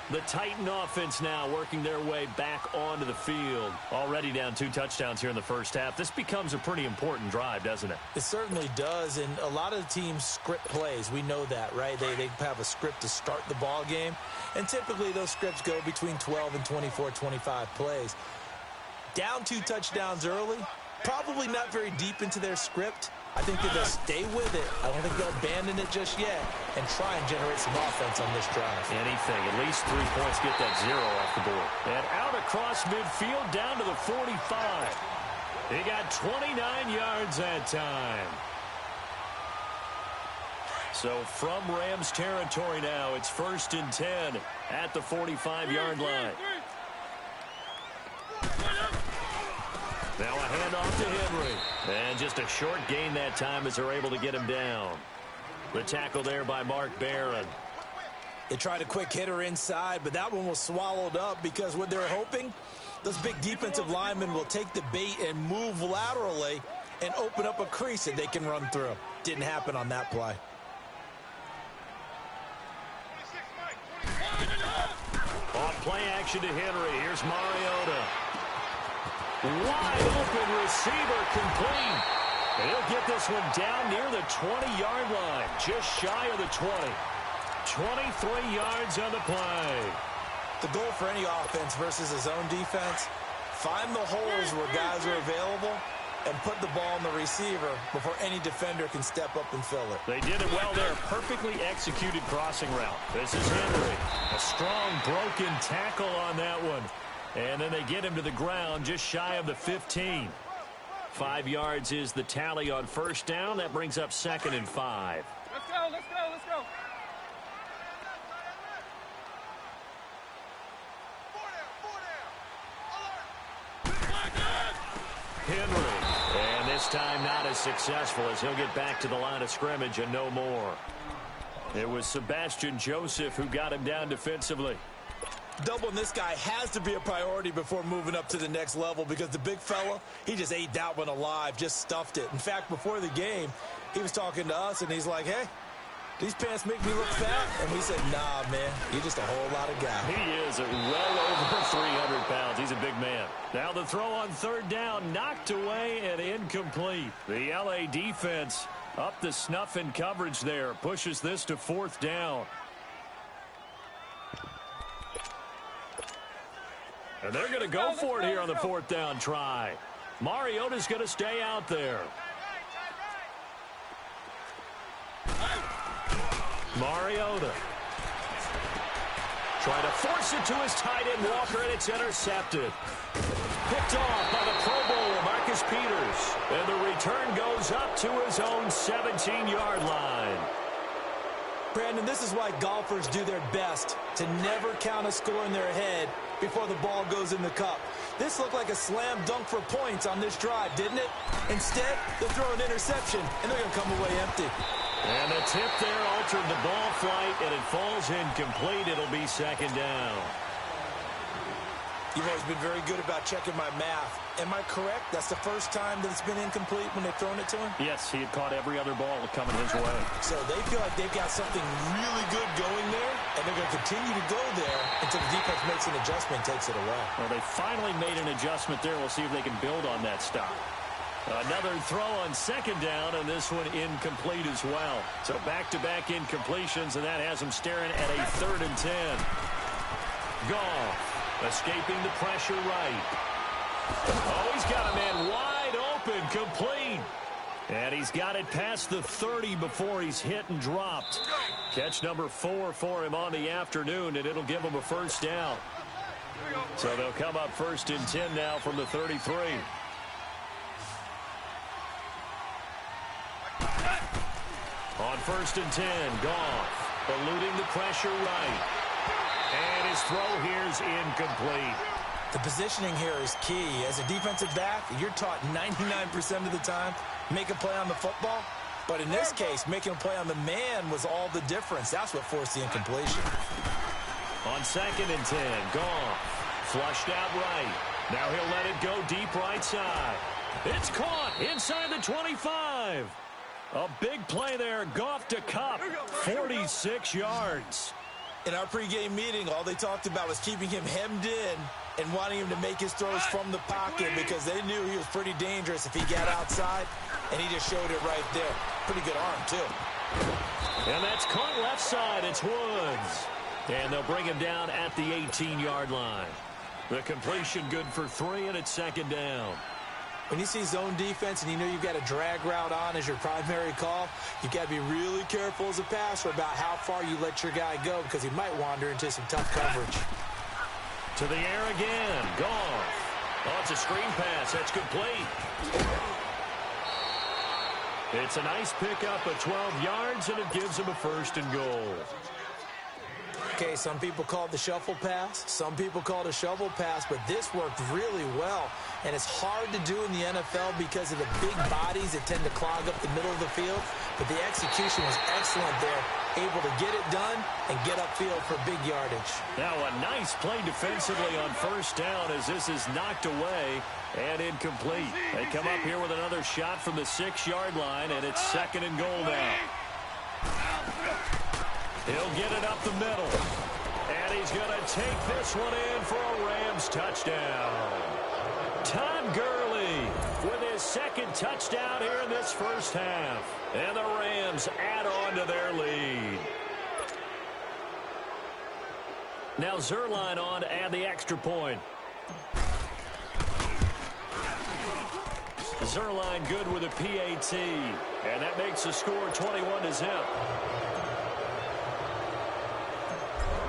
The Titan offense now working their way back onto the field. Already down 2 touchdowns here in the first half. This becomes a pretty important drive, doesn't it? It certainly does, and a lot of the teams script plays. We know that, right? They have a script to start the ball game, and typically those scripts go between 12 and 24, 25 plays. Down 2 touchdowns early, probably not very deep into their script. I think that they'll stay with it. I don't think they'll abandon it just yet and try and generate some offense on this drive. Anything. At least 3 points, get that 0 off the board. And out across midfield down to the 45. He got 29 yards that time. So from Rams territory now, it's 1st and 10 at the 45-yard line. Now a handoff to Henry. And just a short gain that time as they're able to get him down. The tackle there by Mark Barron. They tried a quick hitter inside, but that one was swallowed up because what they're hoping, those big defensive linemen will take the bait and move laterally and open up a crease that they can run through. Didn't happen on that play. Off play action to Henry. Here's Mariota. Wide open receiver complete. And he'll get this one down near the 20-yard line. Just shy of the 20. 23 yards on the play. The goal for any offense versus his own defense, find the holes where guys are available and put the ball on the receiver before any defender can step up and fill it. They did it well there. Perfectly executed crossing route. This is Henry. A strong broken tackle on that one. And then they get him to the ground just shy of the 15. 5 yards is the tally on first down. That brings up 2nd and 5. Let's go, let's go, let's go. Henry. And this time not as successful as he'll get back to the line of scrimmage and no more. It was Sebastian Joseph who got him down defensively. Doubling this guy has to be a priority before moving up to the next level because the big fella, he just ate that one alive, just stuffed it. In fact, before the game, he was talking to us, and he's like, hey, these pants make me look fat? And we said, nah, man, you're just a whole lot of guy. He is at well over 300 pounds. He's a big man. Now the throw on 3rd down, knocked away and incomplete. The L.A. defense up the snuff in coverage there, pushes this to 4th down. And they're going to go for it here on the 4th down try. Mariota's going to stay out there. Mariota. Trying to force it to his tight end, Walker, and it's intercepted. Picked off by the Pro Bowler, Marcus Peters. And the return goes up to his own 17-yard line. Brandon, this is why golfers do their best to never count a score in their head before the ball goes in the cup. This looked like a slam dunk for points on this drive, didn't it? Instead, they'll throw an interception, and they're going to come away empty. And the tip there altered the ball flight, and it falls incomplete. It'll be second down. You've always been very good about checking my math. Am I correct? That's the first time that it's been incomplete when they've thrown it to him? Yes, he had caught every other ball coming his way. So they feel like they've got something really good going there, and they're going to continue to go there until the defense makes an adjustment and takes it away. Well, they finally made an adjustment there. We'll see if they can build on that stop. Another throw on second down, and this one incomplete as well. So back-to-back incompletions, and that has them staring at a 3rd and 10. Goff escaping the pressure right. Oh, he's got a man wide open, complete. And he's got it past the 30 before he's hit and dropped. Catch number 4 for him on the afternoon, and it'll give him a first down. So they'll come up 1st and 10 now from the 33. On 1st and 10, Goff eluding the pressure right. And his throw here is incomplete. The positioning here is key. As a defensive back, you're taught 99% of the time, make a play on the football. But in this case, making a play on the man was all the difference. That's what forced the incompletion. On 2nd and 10, Goff flushed out right. Now he'll let it go deep right side. It's caught inside the 25. A big play there. Goff to Kupp, 46 yards. In our pregame meeting, all they talked about was keeping him hemmed in and wanting him to make his throws from the pocket because they knew he was pretty dangerous if he got outside, and he just showed it right there. Pretty good arm, too. And that's caught left side. It's Woods. And they'll bring him down at the 18-yard line. The completion good for 3, and it's 2nd down. When you see zone defense and you know you've got a drag route on as your primary call, you've got to be really careful as a passer about how far you let your guy go because he might wander into some tough coverage. To the air again. Goff. Oh, it's a screen pass. That's complete. It's a nice pickup of 12 yards, and it gives him a 1st and goal. Okay, some people call it the shuffle pass. Some people call it a shovel pass, but this worked really well. And it's hard to do in the NFL because of the big bodies that tend to clog up the middle of the field. But the execution was excellent there, able to get it done and get upfield for big yardage. Now a nice play defensively on 1st down as this is knocked away and incomplete. They come up here with another shot from the 6-yard line, and it's 2nd and goal now. He'll get it up the middle. And he's going to take this one in for a Rams touchdown. Todd Gurley with his 2nd touchdown here in this first half. And the Rams add on to their lead. Now Zuerlein on to add the extra point. Zuerlein good with a PAT. And that makes the score 21-0.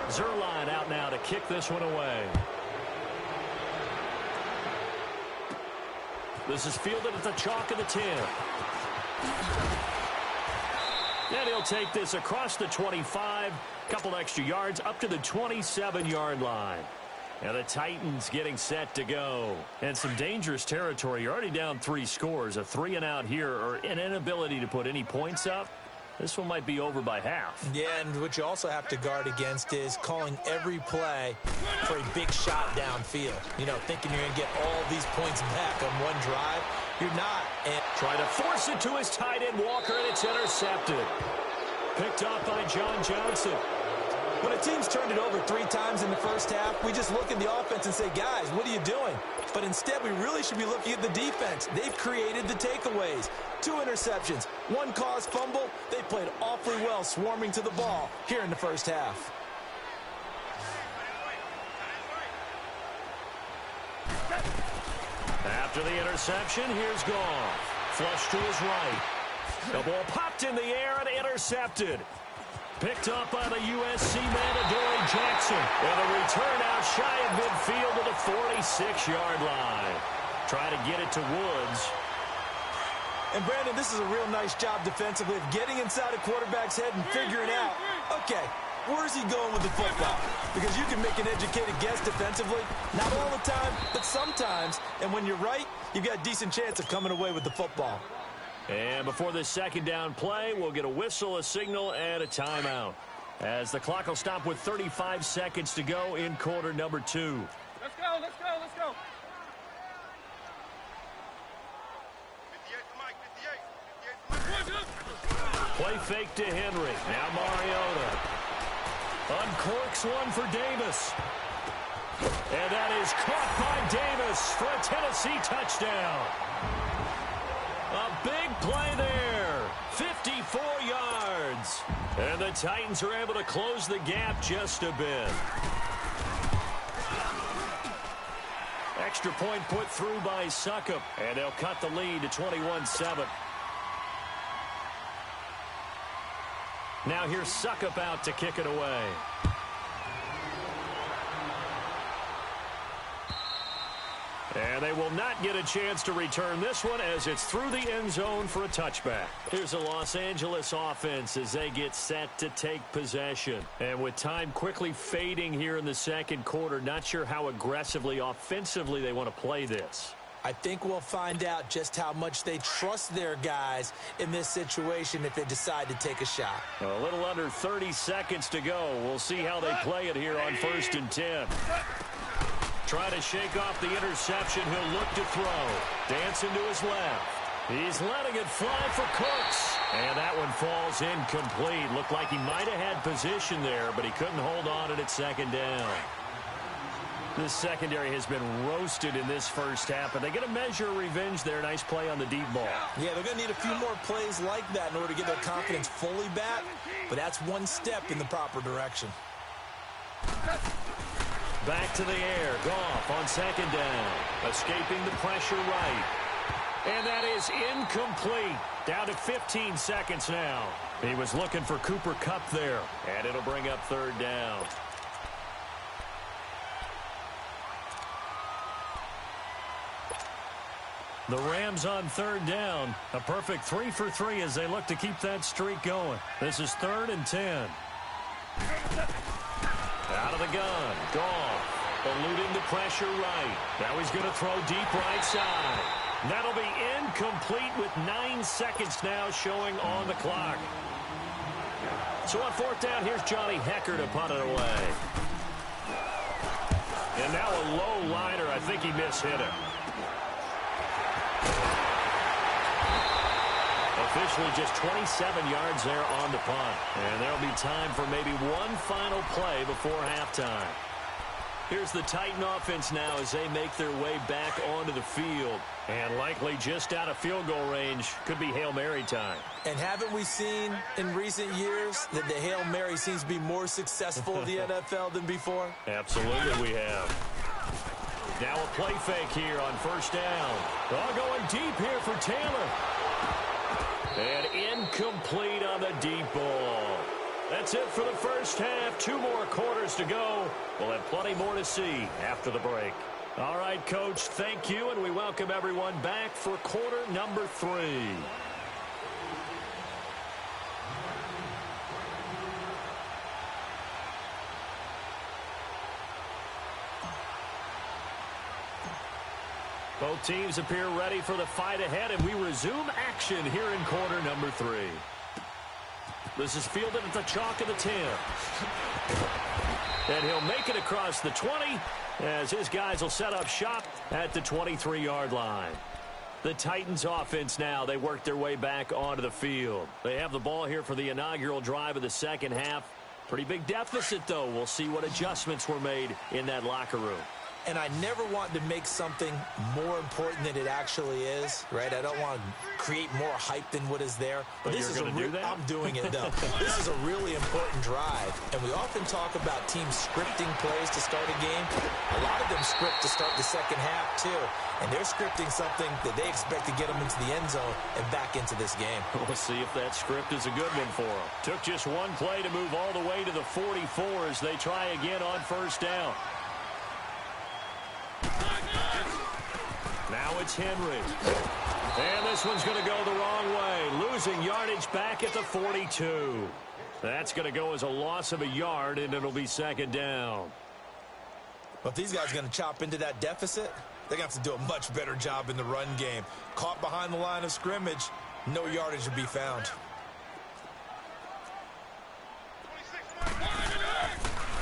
Zuerlein out now to kick this one away. This is fielded at the chalk of the 10. And he'll take this across the 25, couple extra yards up to the 27-yard line. And the Titans getting set to go. And some dangerous territory. You're already down 3 scores. A 3-and-out here, or an inability to put any points up. This one might be over by half. Yeah, and what you also have to guard against is calling every play for a big shot downfield. You know, thinking you're going to get all these points back on one drive. You're not. And try to force it to his tight end, Walker, and it's intercepted. Picked off by John Johnson. When a team's turned it over 3 times in the first half, we just look at the offense and say, guys, what are you doing? But instead, we really should be looking at the defense. They've created the takeaways. 2 interceptions, 1 caused fumble. They played awfully well swarming to the ball here in the first half. After the interception, here's Goff. Flush to his right. The ball popped in the air and intercepted. Picked up by the USC man, Adoree Jackson. And a return out shy of midfield to the 46-yard line. Try to get it to Woods. And, Brandon, this is a real nice job defensively of getting inside a quarterback's head and figuring out, okay, where's he going with the football? Because you can make an educated guess defensively, not all the time, but sometimes. And when you're right, you've got a decent chance of coming away with the football. And before this second down play, we'll get a whistle, a signal, and a timeout. As the clock will stop with 35 seconds to go in quarter number 2. Let's go, let's go, let's go. 58. Play fake to Henry. Now Mariota. Uncorks one for Davis. And that is caught by Davis for a Tennessee touchdown. A big play there. 54 yards. And the Titans are able to close the gap just a bit. Extra point put through by Succop. And they'll cut the lead to 21-7. Now here's Succop out to kick it away. And they will not get a chance to return this one as it's through the end zone for a touchback. Here's the Los Angeles offense as they get set to take possession. And with time quickly fading here in the second quarter, not sure how aggressively, offensively they want to play this. I think we'll find out just how much they trust their guys in this situation if they decide to take a shot. A little under 30 seconds to go. We'll see how they play it here on 1st and 10. Try to shake off the interception. He'll look to throw. Dancing to his left. He's letting it fly for Cooks. And that one falls incomplete. Looked like he might have had position there, but he couldn't hold on it at second down. This secondary has been roasted in this first half, but they get a measure of revenge there. Nice play on the deep ball. Yeah, they're going to need a few more plays like that in order to get their confidence fully back, but that's one step in the proper direction. Back to the air. Goff on second down. Escaping the pressure right. And that is incomplete. Down to 15 seconds now. He was looking for Cooper Kupp there. And it'll bring up 3rd down. The Rams on 3rd down. A perfect 3 for 3 as they look to keep that streak going. This is 3rd and 10. Out of the gun. Goff. Eluding the pressure right. Now he's going to throw deep right side. That'll be incomplete with 9 seconds now showing on the clock. So on 4th down, here's Johnny Hekker to punt it away. And now a low liner. I think he mishit it. Officially just 27 yards there on the punt. And there'll be time for maybe one final play before halftime. Here's the Titan offense now as they make their way back onto the field. And likely just out of field goal range. Could be Hail Mary time. And haven't we seen in recent years that the Hail Mary seems to be more successful in the NFL than before? Absolutely we have. Now a play fake here on 1st down. All going deep here for Taylor. And incomplete on the deep ball. That's it for the first half. 2 more quarters to go. We'll have plenty more to see after the break. All right, Coach, thank you, and we welcome everyone back for quarter number 3. Both teams appear ready for the fight ahead, and we resume action here in quarter number 3. This is fielded at the chalk of the 10. And he'll make it across the 20 as his guys will set up shop at the 23-yard line. The Titans offense now, they work their way back onto the field. They have the ball here for the inaugural drive of the second half. Pretty big deficit, though. We'll see what adjustments were made in that locker room. And I never want to make something more important than it actually is, right? I don't want to create more hype than what is there. But this is I'm doing it, though. This is a really important drive. And we often talk about teams scripting plays to start a game. A lot of them script to start the second half, too. And they're scripting something that they expect to get them into the end zone and back into this game. We'll see if that script is a good one for them. Took just one play to move all the way to the 44 as they try again on first down. Now it's Henry. And this one's going to go the wrong way. Losing yardage back at the 42. That's going to go as a loss of a yard, and it'll be second down. But if these guys are going to chop into that deficit, they're going to have to do a much better job in the run game. Caught behind the line of scrimmage, no yardage to be found.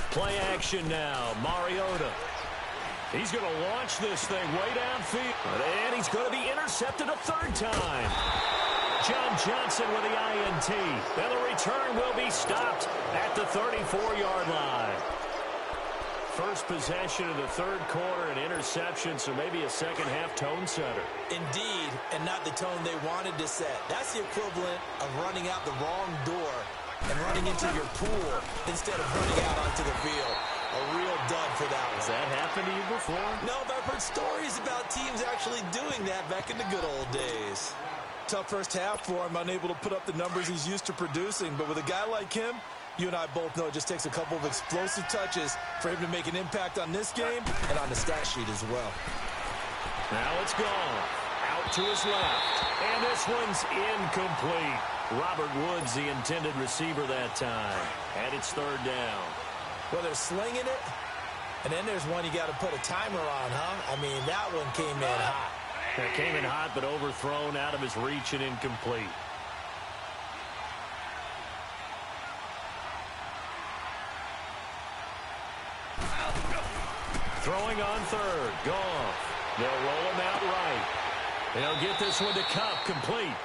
Play action now. Mariota. He's going to launch this thing way downfield. And he's going to be intercepted a third time. John Johnson with the INT. And the return will be stopped at the 34-yard line. First possession of the third quarter, an interception, so maybe a second-half tone setter. Indeed, and not the tone they wanted to set. That's the equivalent of running out the wrong door and running into your pool instead of running out onto the field. A real dud for that one. Has that happened to you before? No, but I've heard stories about teams actually doing that back in the good old days. Tough first half for him, unable to put up the numbers he's used to producing. But with a guy like him, you and I both know it just takes a couple of explosive touches for him to make an impact on this game and on the stat sheet as well. Now it's gone. Out to his left. And this one's incomplete. Robert Woods, the intended receiver that time. And it's third down. Well, they're slinging it, and then there's one you got to put a timer on, huh? I mean, that one came in hot. It came in hot, but overthrown, out of his reach, and incomplete. Throwing on third. Goff. They'll roll him out right. They'll get this one to Kupp, complete.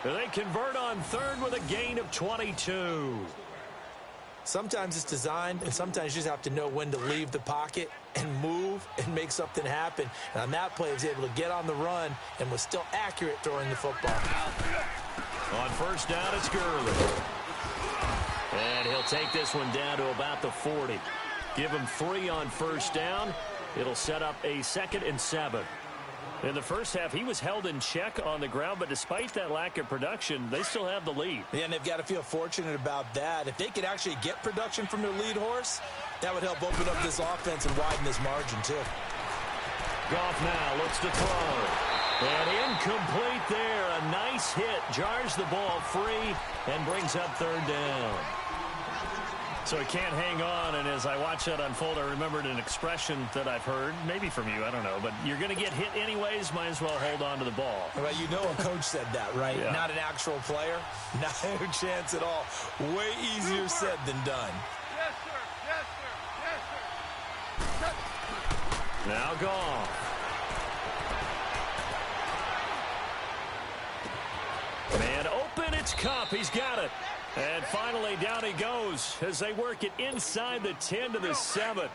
They convert on third with a gain of 22. Sometimes it's designed, and sometimes you just have to know when to leave the pocket and move and make something happen. And on that play, he was able to get on the run and was still accurate throwing the football. On first down, it's Gurley. And he'll take this one down to about the 40. Give him 3 on first down. It'll set up a 2nd and 7. In the first half, he was held in check on the ground, but despite that lack of production, they still have the lead. Yeah, and they've got to feel fortunate about that. If they could actually get production from their lead horse, that would help open up this offense and widen this margin, too. Goff now looks to throw. And incomplete there. A nice hit. Jars the ball free and brings up third down. So he can't hang on, and as I watch that unfold, I remembered an expression that I've heard, maybe from you, I don't know, but you're going to get hit anyways, might as well hold on to the ball. Well, you know a coach said that, right? Yeah. Not an actual player. Not a chance at all. Way easier said than done. Yes, sir. Yes, sir. Yes, sir. Now Goff. Man open, it's Kupp. He's got it. And finally, down he goes as they work it inside the 10 to the 7.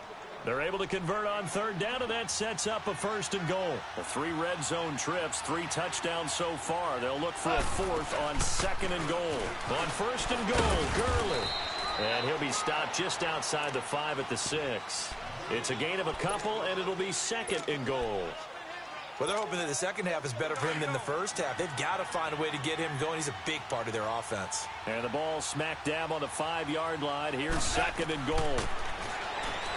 They're able to convert on third down, and that sets up a 1st and goal. The 3 red zone trips, 3 touchdowns so far. They'll look for a 4th on 2nd and goal. On 1st and goal, Gurley. And he'll be stopped just outside the 5 at the 6. It's a gain of a couple, and it'll be 2nd and goal. Well, they're hoping that the second half is better for him than the first half. They've got to find a way to get him going. He's a big part of their offense. And the ball smack dab on the 5-yard line. Here's 2nd and goal.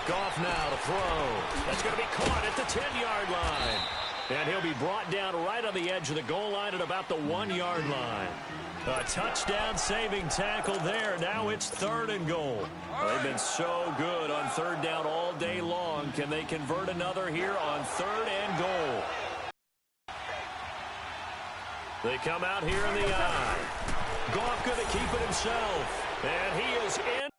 Goff now to throw. That's going to be caught at the 10-yard line. And he'll be brought down right on the edge of the goal line at about the 1-yard line. A touchdown-saving tackle there. Now it's 3rd and goal. They've been so good on third down all day long. Can they convert another here on 3rd and goal? They come out here in the eye. Goff going to keep it himself. And he is in.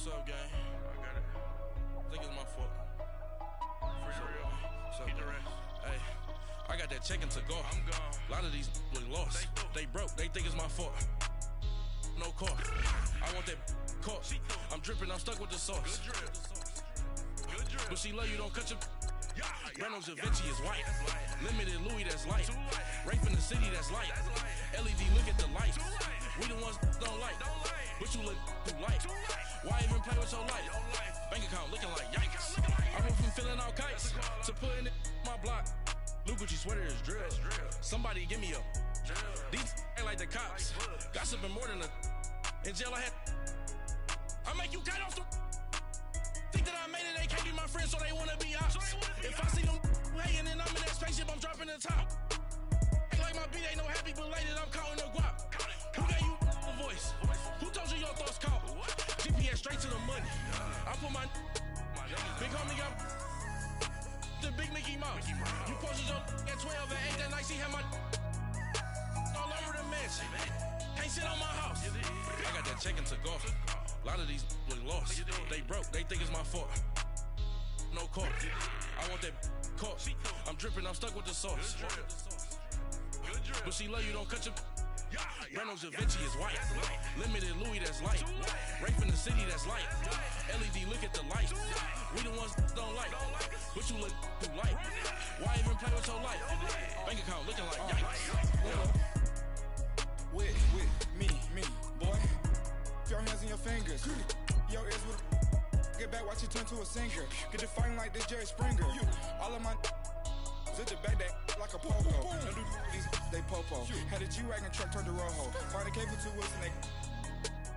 What's up, gang? I got it. I think it's my fault. For real. What's up, hey, I got that check-in to go. I'm gone. A lot of these look lost. They broke. They think it's my fault. No car. I want that caught. I'm dripping. I'm stuck with the sauce. Good drip. But she love you. Don't cut your... Reynolds Da Vinci is white. Limited Louis, that's light. Rape in the city, that's light. LED, look at the light. We the ones don't like. But you look too light. Why even play with your life? Bank account looking like yikes. I went from filling out kites to putting it in my block. New Gucci sweater is drill. Somebody give me a. These ain't like the cops. Gossiping more than a. In jail I had. I make you cut off the. Think that I made it, they can't be my friends, so they wanna be ops. If I see them hating and I'm in that spaceship, I'm dropping the top. Ain't like my beat, ain't no happy belated, I'm counting the guap. Who gave you a voice? Who told you your thoughts count? GPS straight to the money. I put my big homie got the big Mickey Mouse. You posted your at 12 and 8 that night, she had my all over the mansion. Can't sit on my house. I got that check-in to go. A lot of these look lost. They broke, they think it's my fault. No car. I want that caught. I'm dripping, I'm stuck with the sauce. But she love you, don't cut your. Reynolds Da Vinci is white. Limited Louis, that's light. Rape in the city, that's light. LED, look at the light. We the ones don't like. But you look too light. Why even play with your life? Bank account looking like yikes. With me, boy. Your hands in your fingers. Your ears with get back, watch you turn to a singer. Get to fighting like this Jerry Springer. All of my zip the back that like a popo. Don't do these, they popo. Had a G-Wagon truck turned to Rojo. Find a cable 2 wheels and they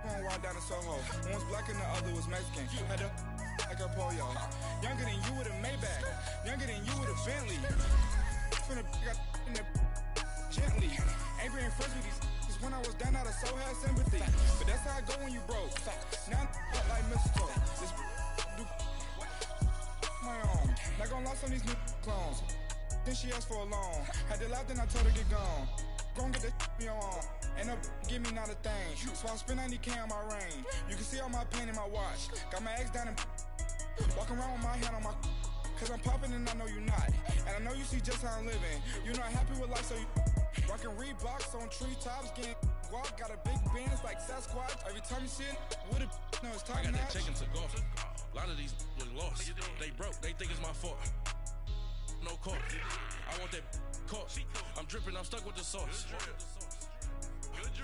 going wild down in Soho. One was black and the other was Mexican. Had a like a pollo. Younger than you with a Maybach. Younger than you with a Bentley. Finna got in the gently. Ain't being friends with these. When I was down, I so had sympathy. But that's how I go when you broke. Now I'm like mistletoe. This do my own. Not gonna lost on these new clones. Then she asked for a loan. Had to laugh, then I told her get gone. Gon' get that me on. Ain't no give me not a thing. So I spend 90K on my range. You can see all my pain in my watch. Got my ex down and walking around with my hand on my. Cause I'm popping and I know you not. And I know you see just how I'm living. You're not happy with life, so you. Rockin' Reeboks on treetops, getting guap, got a big Benz like Sasquatch. Every time you see it, with a no, it's top notch. I got that check-in to go. A lot of these look lost. They broke, they think it's my fault. No car. I want that caught. I'm dripping, I'm stuck with the sauce.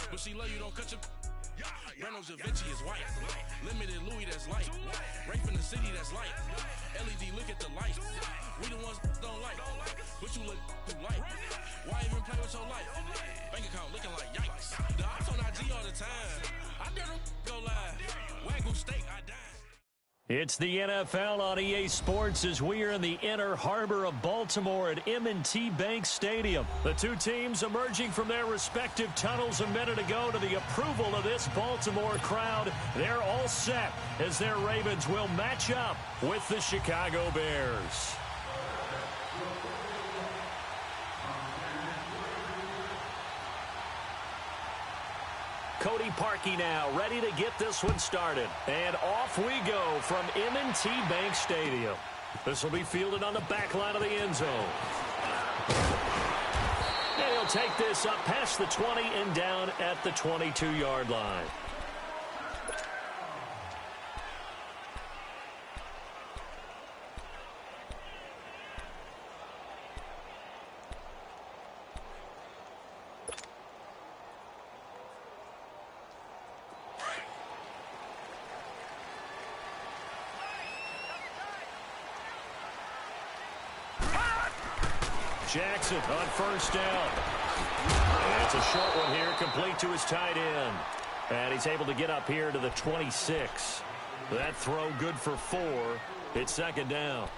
But she love you, don't cut your. Reynolds Da Vinci is white. Limited Louis, that's light. Rape in the city, that's light. LED, look at the light. We the ones don't like. But you look too light. Why even play with your life? Bank account looking like yikes. The ops on IG all the time. I dare them go live. Wagyu steak, I die. It's the NFL on EA Sports as we are in the inner harbor of Baltimore at M&T Bank Stadium. The two teams emerging from their respective tunnels a minute ago to the approval of this Baltimore crowd. They're all set as their Ravens will match up with the Chicago Bears. Cody Parkey now ready to get this one started. And off we go from M&T Bank Stadium. This will be fielded on the back line of the end zone. And he'll take this up past the 20 and down at the 22-yard line. Jackson on first down. That's a short one here, complete to his tight end. And he's able to get up here to the 26. That throw good for 4. It's second down.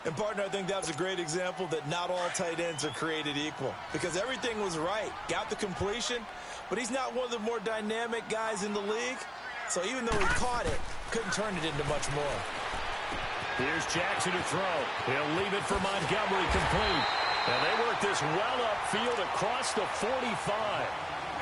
And, partner, I think that was a great example that not all tight ends are created equal. Because everything was right. Got the completion, but he's not one of the more dynamic guys in the league. So even though he caught it, couldn't turn it into much more. Here's Jackson to throw. He'll leave it for Montgomery, complete. And they work this well upfield across the 45.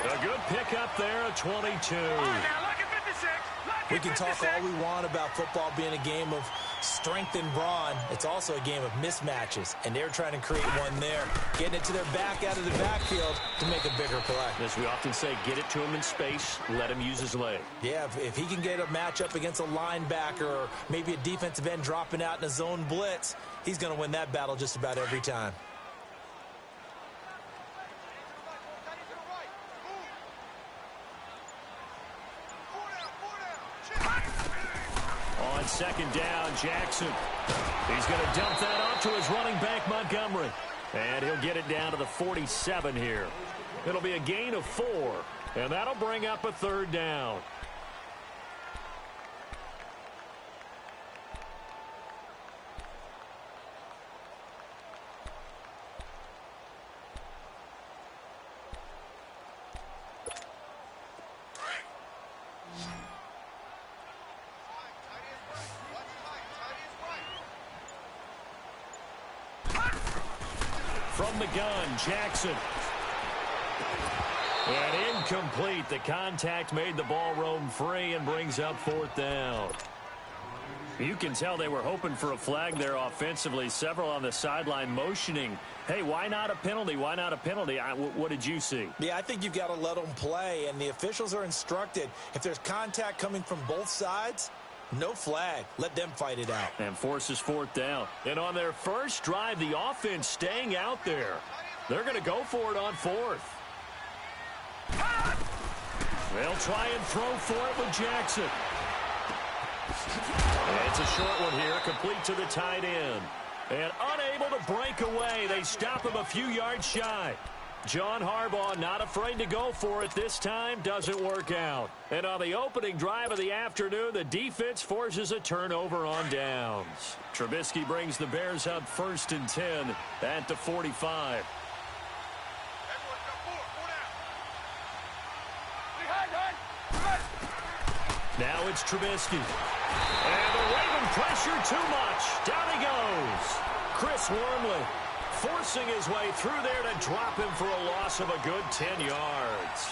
A good pickup there at 22. All right, now look at 56. Look We can talk all we want about football being a game of strength and brawn. It's also a game of mismatches, and they're trying to create one there, getting it to their back out of the backfield to make a bigger play. As we often say, get it to him in space, let him use his leg. Yeah, if he can get a matchup against a linebacker or maybe a defensive end dropping out in a zone blitz, he's going to win that battle just about every time. On second down, Jackson. He's going to dump that off to his running back, Montgomery. And he'll get it down to the 47 here. It'll be a gain of 4, and that'll bring up a third down. From the gun, Jackson. And incomplete. The contact made the ball roam free and brings up fourth down. You can tell they were hoping for a flag there offensively. Several on the sideline motioning. Hey, why not a penalty? Why not a penalty? What did you see? Yeah, I think you've got to let them play, and the officials are instructed. If there's contact coming from both sides, no flag. Let them fight it out. And forces fourth down. And on their first drive, the offense staying out there. They're going to go for it on fourth. They'll try and throw for it with Jackson. And it's a short one here, complete to the tight end. And unable to break away. They stop him a few yards shy. John Harbaugh not afraid to go for it this time. Doesn't work out. And on the opening drive of the afternoon, the defense forces a turnover on downs. Trubisky brings the Bears up 1st and 10 at the 45. Now it's Trubisky. And the Raven pressure too much. Down he goes. Chris Wormley forcing his way through there to drop him for a loss of a good 10 yards.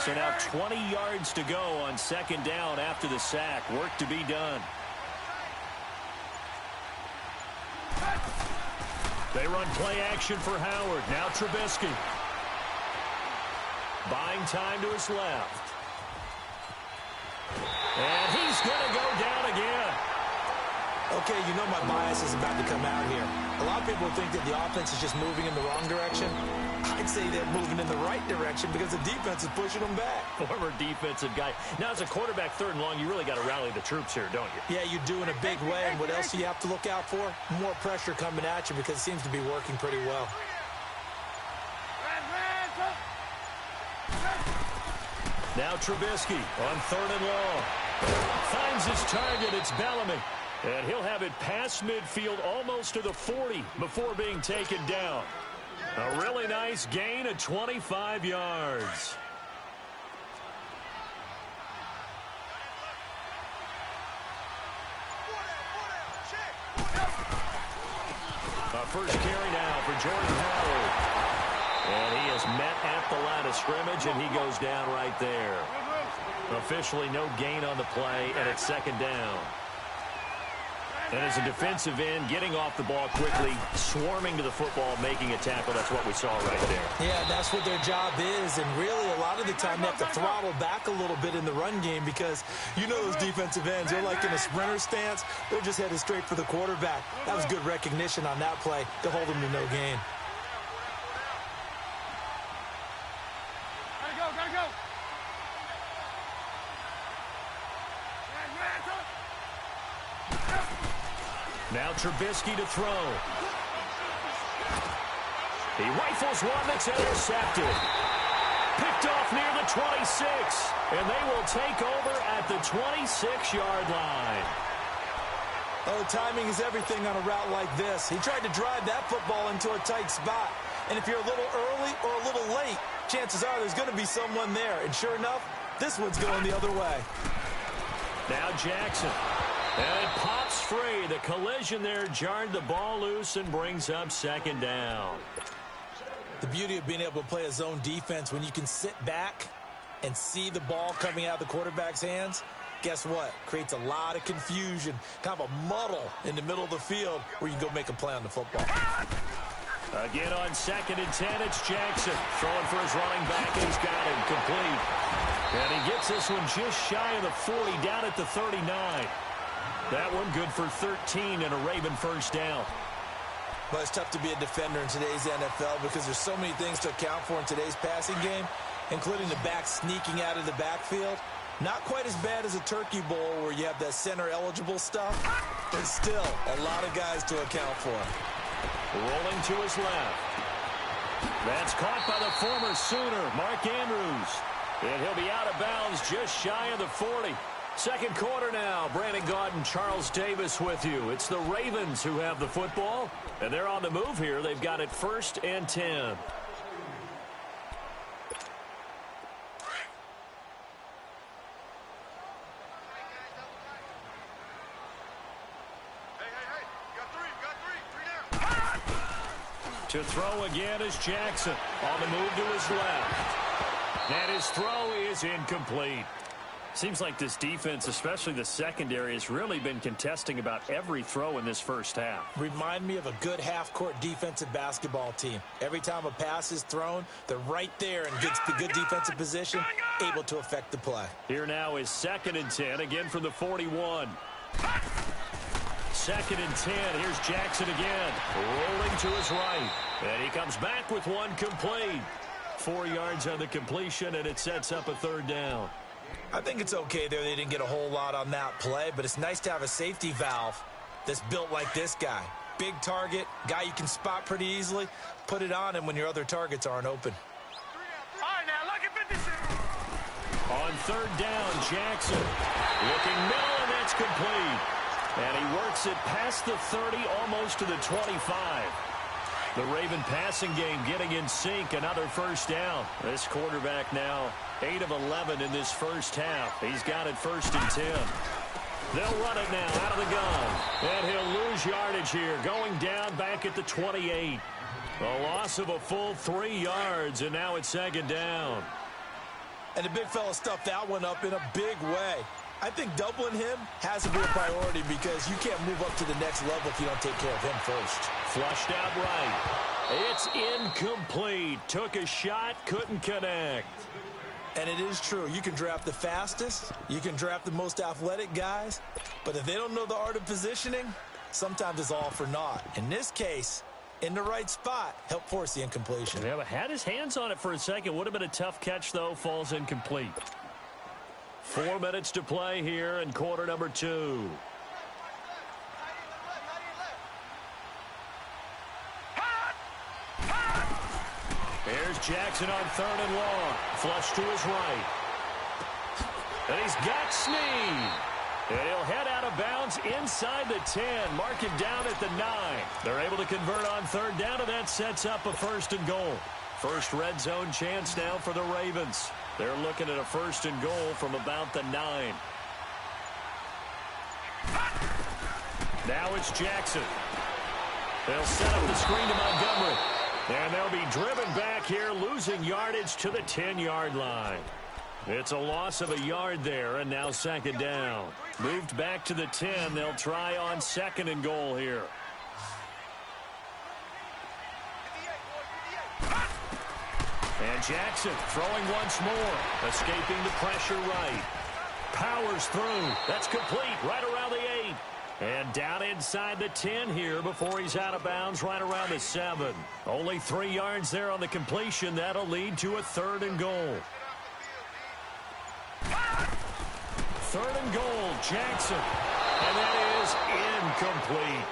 So now 20 yards to go on second down after the sack. Work to be done. They run play action for Howard. Now Trubisky. Buying time to his left. And he's going to go down again. Okay, you know my bias is about to come out here. A lot of people think that the offense is just moving in the wrong direction. I'd say they're moving in the right direction because the defense is pushing them back. Former defensive guy. Now, as a quarterback, 3rd and long, you really got to rally the troops here, don't you? Yeah, you do in a big way. And what else do you have to look out for? More pressure coming at you because it seems to be working pretty well. Now Trubisky on 3rd and long. Finds his target. It's Bellamy. And he'll have it past midfield almost to the 40 before being taken down. A really nice gain of 25 yards. A first carry now for Jordan Howard. And he is met at the line of scrimmage, and he goes down right there. Officially no gain on the play, and it's second down. And as a defensive end, getting off the ball quickly, swarming to the football, making a tackle, that's what we saw right there. Yeah, that's what their job is, and really a lot of the time they have to throttle back a little bit in the run game because you know those defensive ends, they're like in a sprinter stance. They're just headed straight for the quarterback. That was good recognition on that play to hold them to no gain. Gotta go. Now Trubisky to throw. He rifles one that's intercepted. Picked off near the 26. And they will take over at the 26-yard line. Oh, timing is everything on a route like this. He tried to drive that football into a tight spot. And if you're a little early or a little late, chances are there's going to be someone there. And sure enough, this one's going the other way. Now Jackson. And it pops free. The collision there jarred the ball loose and brings up second down. The beauty of being able to play a zone defense when you can sit back and see the ball coming out of the quarterback's hands, guess what? Creates a lot of confusion, kind of a muddle in the middle of the field where you can go make a play on the football. Again on 2nd and 10, it's Jackson throwing for his running back, and he's got him complete. And he gets this one just shy of the 40, down at the 39. That one good for 13 and a Raven first down. But it's tough to be a defender in today's NFL because there's so many things to account for in today's passing game, including the back sneaking out of the backfield. Not quite as bad as a Turkey Bowl where you have that center-eligible stuff, but still a lot of guys to account for. Rolling to his left. That's caught by the former Sooner, Mark Andrews. And he'll be out of bounds just shy of the 40. Second quarter now. Brandon Gaudin, Charles Davis with you. It's the Ravens who have the football, and they're on the move here. They've got it 1st and 10. To throw again is Jackson on the move to his left. And his throw is incomplete. Seems like this defense, especially the secondary, has really been contesting about every throw in this first half. Remind me of a good half-court defensive basketball team. Every time a pass is thrown, they're right there and gets the good defensive position, able to affect the play. Here now is 2nd and 10, again from the 41. 2nd and 10. Here's Jackson again, rolling to his right. And he comes back with one complete. 4 yards on the completion, and it sets up a 3rd down. I think it's okay there. They didn't get a whole lot on that play, but it's nice to have a safety valve that's built like this guy. Big target, guy you can spot pretty easily. Put it on him when your other targets aren't open. All right, now, look at 56. On 3rd down, Jackson looking middle, and that's complete. And he works it past the 30, almost to the 25. The Raven passing game getting in sync, another first down. This quarterback now 8 of 11 in this first half. He's got it 1st and 10. They'll run it now out of the gun. And he'll lose yardage here, going down back at the 28. A loss of a full 3 yards, and now it's 2nd down. And the big fella stuffed that one up in a big way. I think doubling him has to be a priority because you can't move up to the next level if you don't take care of him first. Flushed out right. It's incomplete. Took a shot, couldn't connect. And it is true. You can draft the fastest. You can draft the most athletic guys. But if they don't know the art of positioning, sometimes it's all for naught. In this case, in the right spot, help force the incompletion. Yeah, but had his hands on it for a second. Would have been a tough catch, though. Falls incomplete. 4 minutes to play here in quarter number 2. Here's Jackson on 3rd and long. Flush to his right. And he's got Snead. And he'll head out of bounds inside the 10. Mark him down at the 9. They're able to convert on 3rd down, and that sets up a 1st and goal. First red zone chance now for the Ravens. They're looking at a 1st and goal from about the 9. Now it's Jackson. They'll set up the screen to Montgomery. And they'll be driven back here, losing yardage to the 10-yard line. It's a loss of a yard there, and now 2nd down. Moved back to the 10. They'll try on 2nd and goal here. And Jackson throwing once more, escaping the pressure right. Powers through. That's complete right around the 8. And down inside the 10 here before he's out of bounds right around the 7. Only 3 yards there on the completion. That'll lead to a 3rd and goal. 3rd and goal, Jackson. And that is incomplete.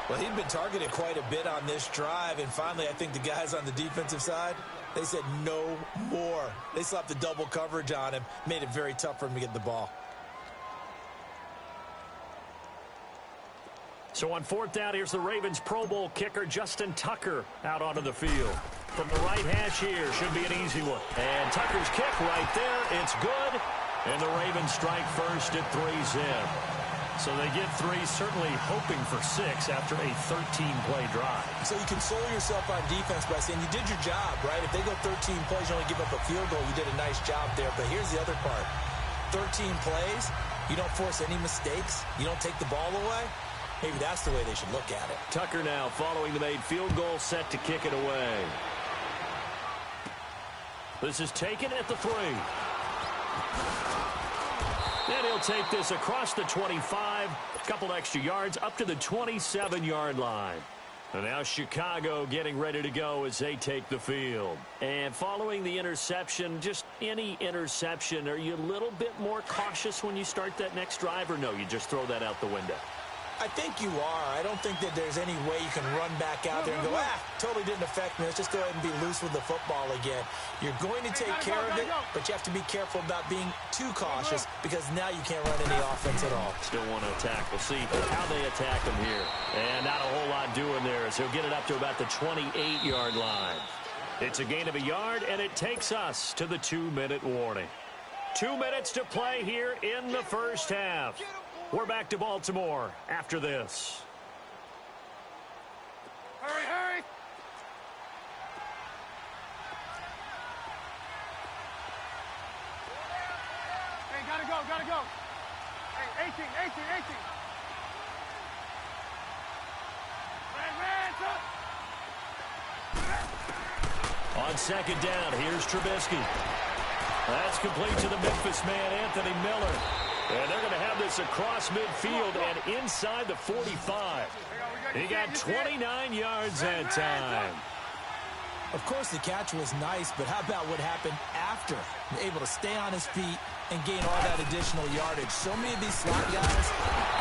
Well, he'd been targeted quite a bit on this drive, and finally I think the guys on the defensive side, they said no more. They slapped the double coverage on him, made it very tough for him to get the ball. So on 4th down, here's the Ravens Pro Bowl kicker Justin Tucker out onto the field. From the right hash here, should be an easy one. And Tucker's kick right there, it's good. And the Ravens strike first at 3-zip. So they get 3, certainly hoping for 6 after a 13-play drive. So you console yourself on defense by saying you did your job, right? If they go 13 plays, you only give up a field goal, you did a nice job there. But here's the other part. 13 plays, you don't force any mistakes, you don't take the ball away. Maybe that's the way they should look at it. Tucker now following the made field goal, set to kick it away. This is taken at the 3. And he'll take this across the 25, a couple extra yards up to the 27-yard line. And now Chicago getting ready to go as they take the field. And following the interception, just any interception, are you a little bit more cautious when you start that next drive, or no, you just throw that out the window? I think you are. I don't think that there's any way you can run back out there and go, totally didn't affect me. Let's just go ahead and be loose with the football again. You're going to take care of it, but you have to be careful about being too cautious because now you can't run any offense at all. Still want to attack. We'll see how they attack him here. And not a whole lot doing there as he'll get it up to about the 28-yard line. It's a gain of a yard, and it takes us to the 2-minute warning. 2 minutes to play here in the first half. We're back to Baltimore after this. Hurry, hurry. Hey, gotta go, gotta go. Hey, 18. On second down, here's Trubisky. That's complete to the Memphis man, Anthony Miller. And they're going to have this across midfield and inside the 45. He got 29 yards that time. Of course, the catch was nice, but how about what happened after? Able to stay on his feet and gain all that additional yardage. So many of these slot guys,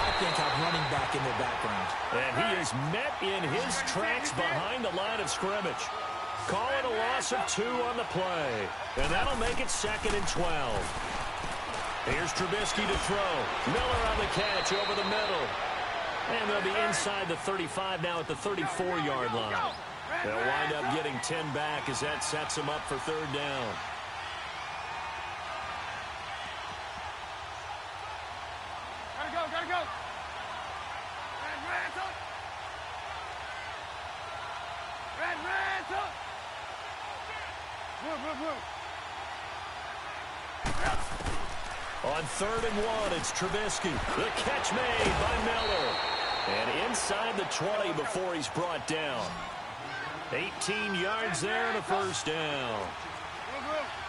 I think, have running back in their background. And he is met in his tracks behind the line of scrimmage. Call it a loss of 2 on the play. And that'll make it 2nd and 12. Here's Trubisky to throw. Miller on the catch over the middle. And they'll be inside the 35 now at the 34-yard line. They'll wind up getting 10 back as that sets them up for 3rd down. Gotta go. Ransom. Move. On 3rd and 1, it's Trubisky. The catch made by Miller. And inside the 20 before he's brought down. 18 yards there and a 1st down.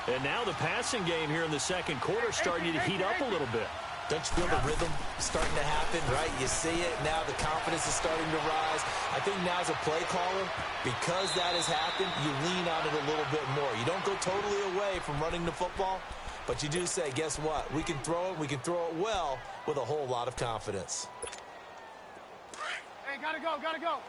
And now the passing game here in the second quarter starting to heat up a little bit. Don't you feel the rhythm starting to happen, right? You see it now. The confidence is starting to rise. I think now as a play caller, because that has happened, you lean on it a little bit more. You don't go totally away from running the football, but you do say, guess what? We can throw it. We can throw it well with a whole lot of confidence. Hey, gotta go. Ransom.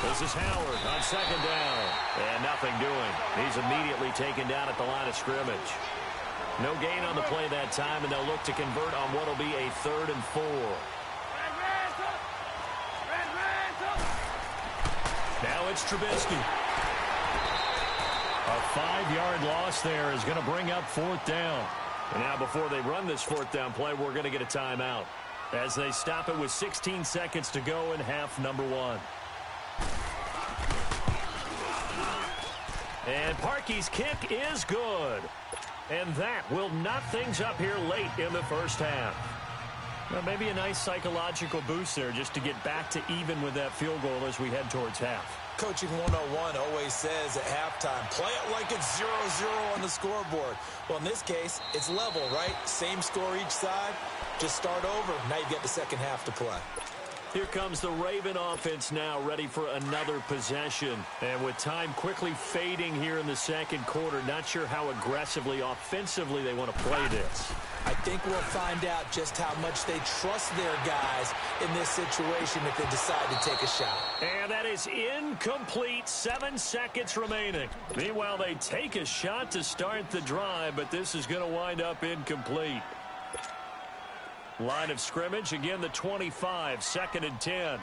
This is Howard on 2nd down. And nothing doing. He's immediately taken down at the line of scrimmage. No gain on the play that time, and they'll look to convert on what will be a 3rd and 4. Now it's Trubisky. A 5-yard loss there is going to bring up 4th down. And now before they run this 4th down play, we're going to get a timeout as they stop it with 16 seconds to go in half number 1. And Parkey's kick is good. And that will knot things up here late in the first half. Well, maybe a nice psychological boost there just to get back to even with that field goal as we head towards half. Coaching 101 always says at halftime, play it like it's 0-0 on the scoreboard. Well, in this case, it's level, right? Same score each side. Just start over. Now you've got the second half to play. Here comes the Raven offense now, ready for another possession. And with time quickly fading here in the second quarter, not sure how aggressively, offensively they want to play this. I think we'll find out just how much they trust their guys in this situation if they decide to take a shot. And that is incomplete. 7 seconds remaining. Meanwhile, they take a shot to start the drive, but this is going to wind up incomplete. Line of scrimmage, again the 25, 2nd and 10.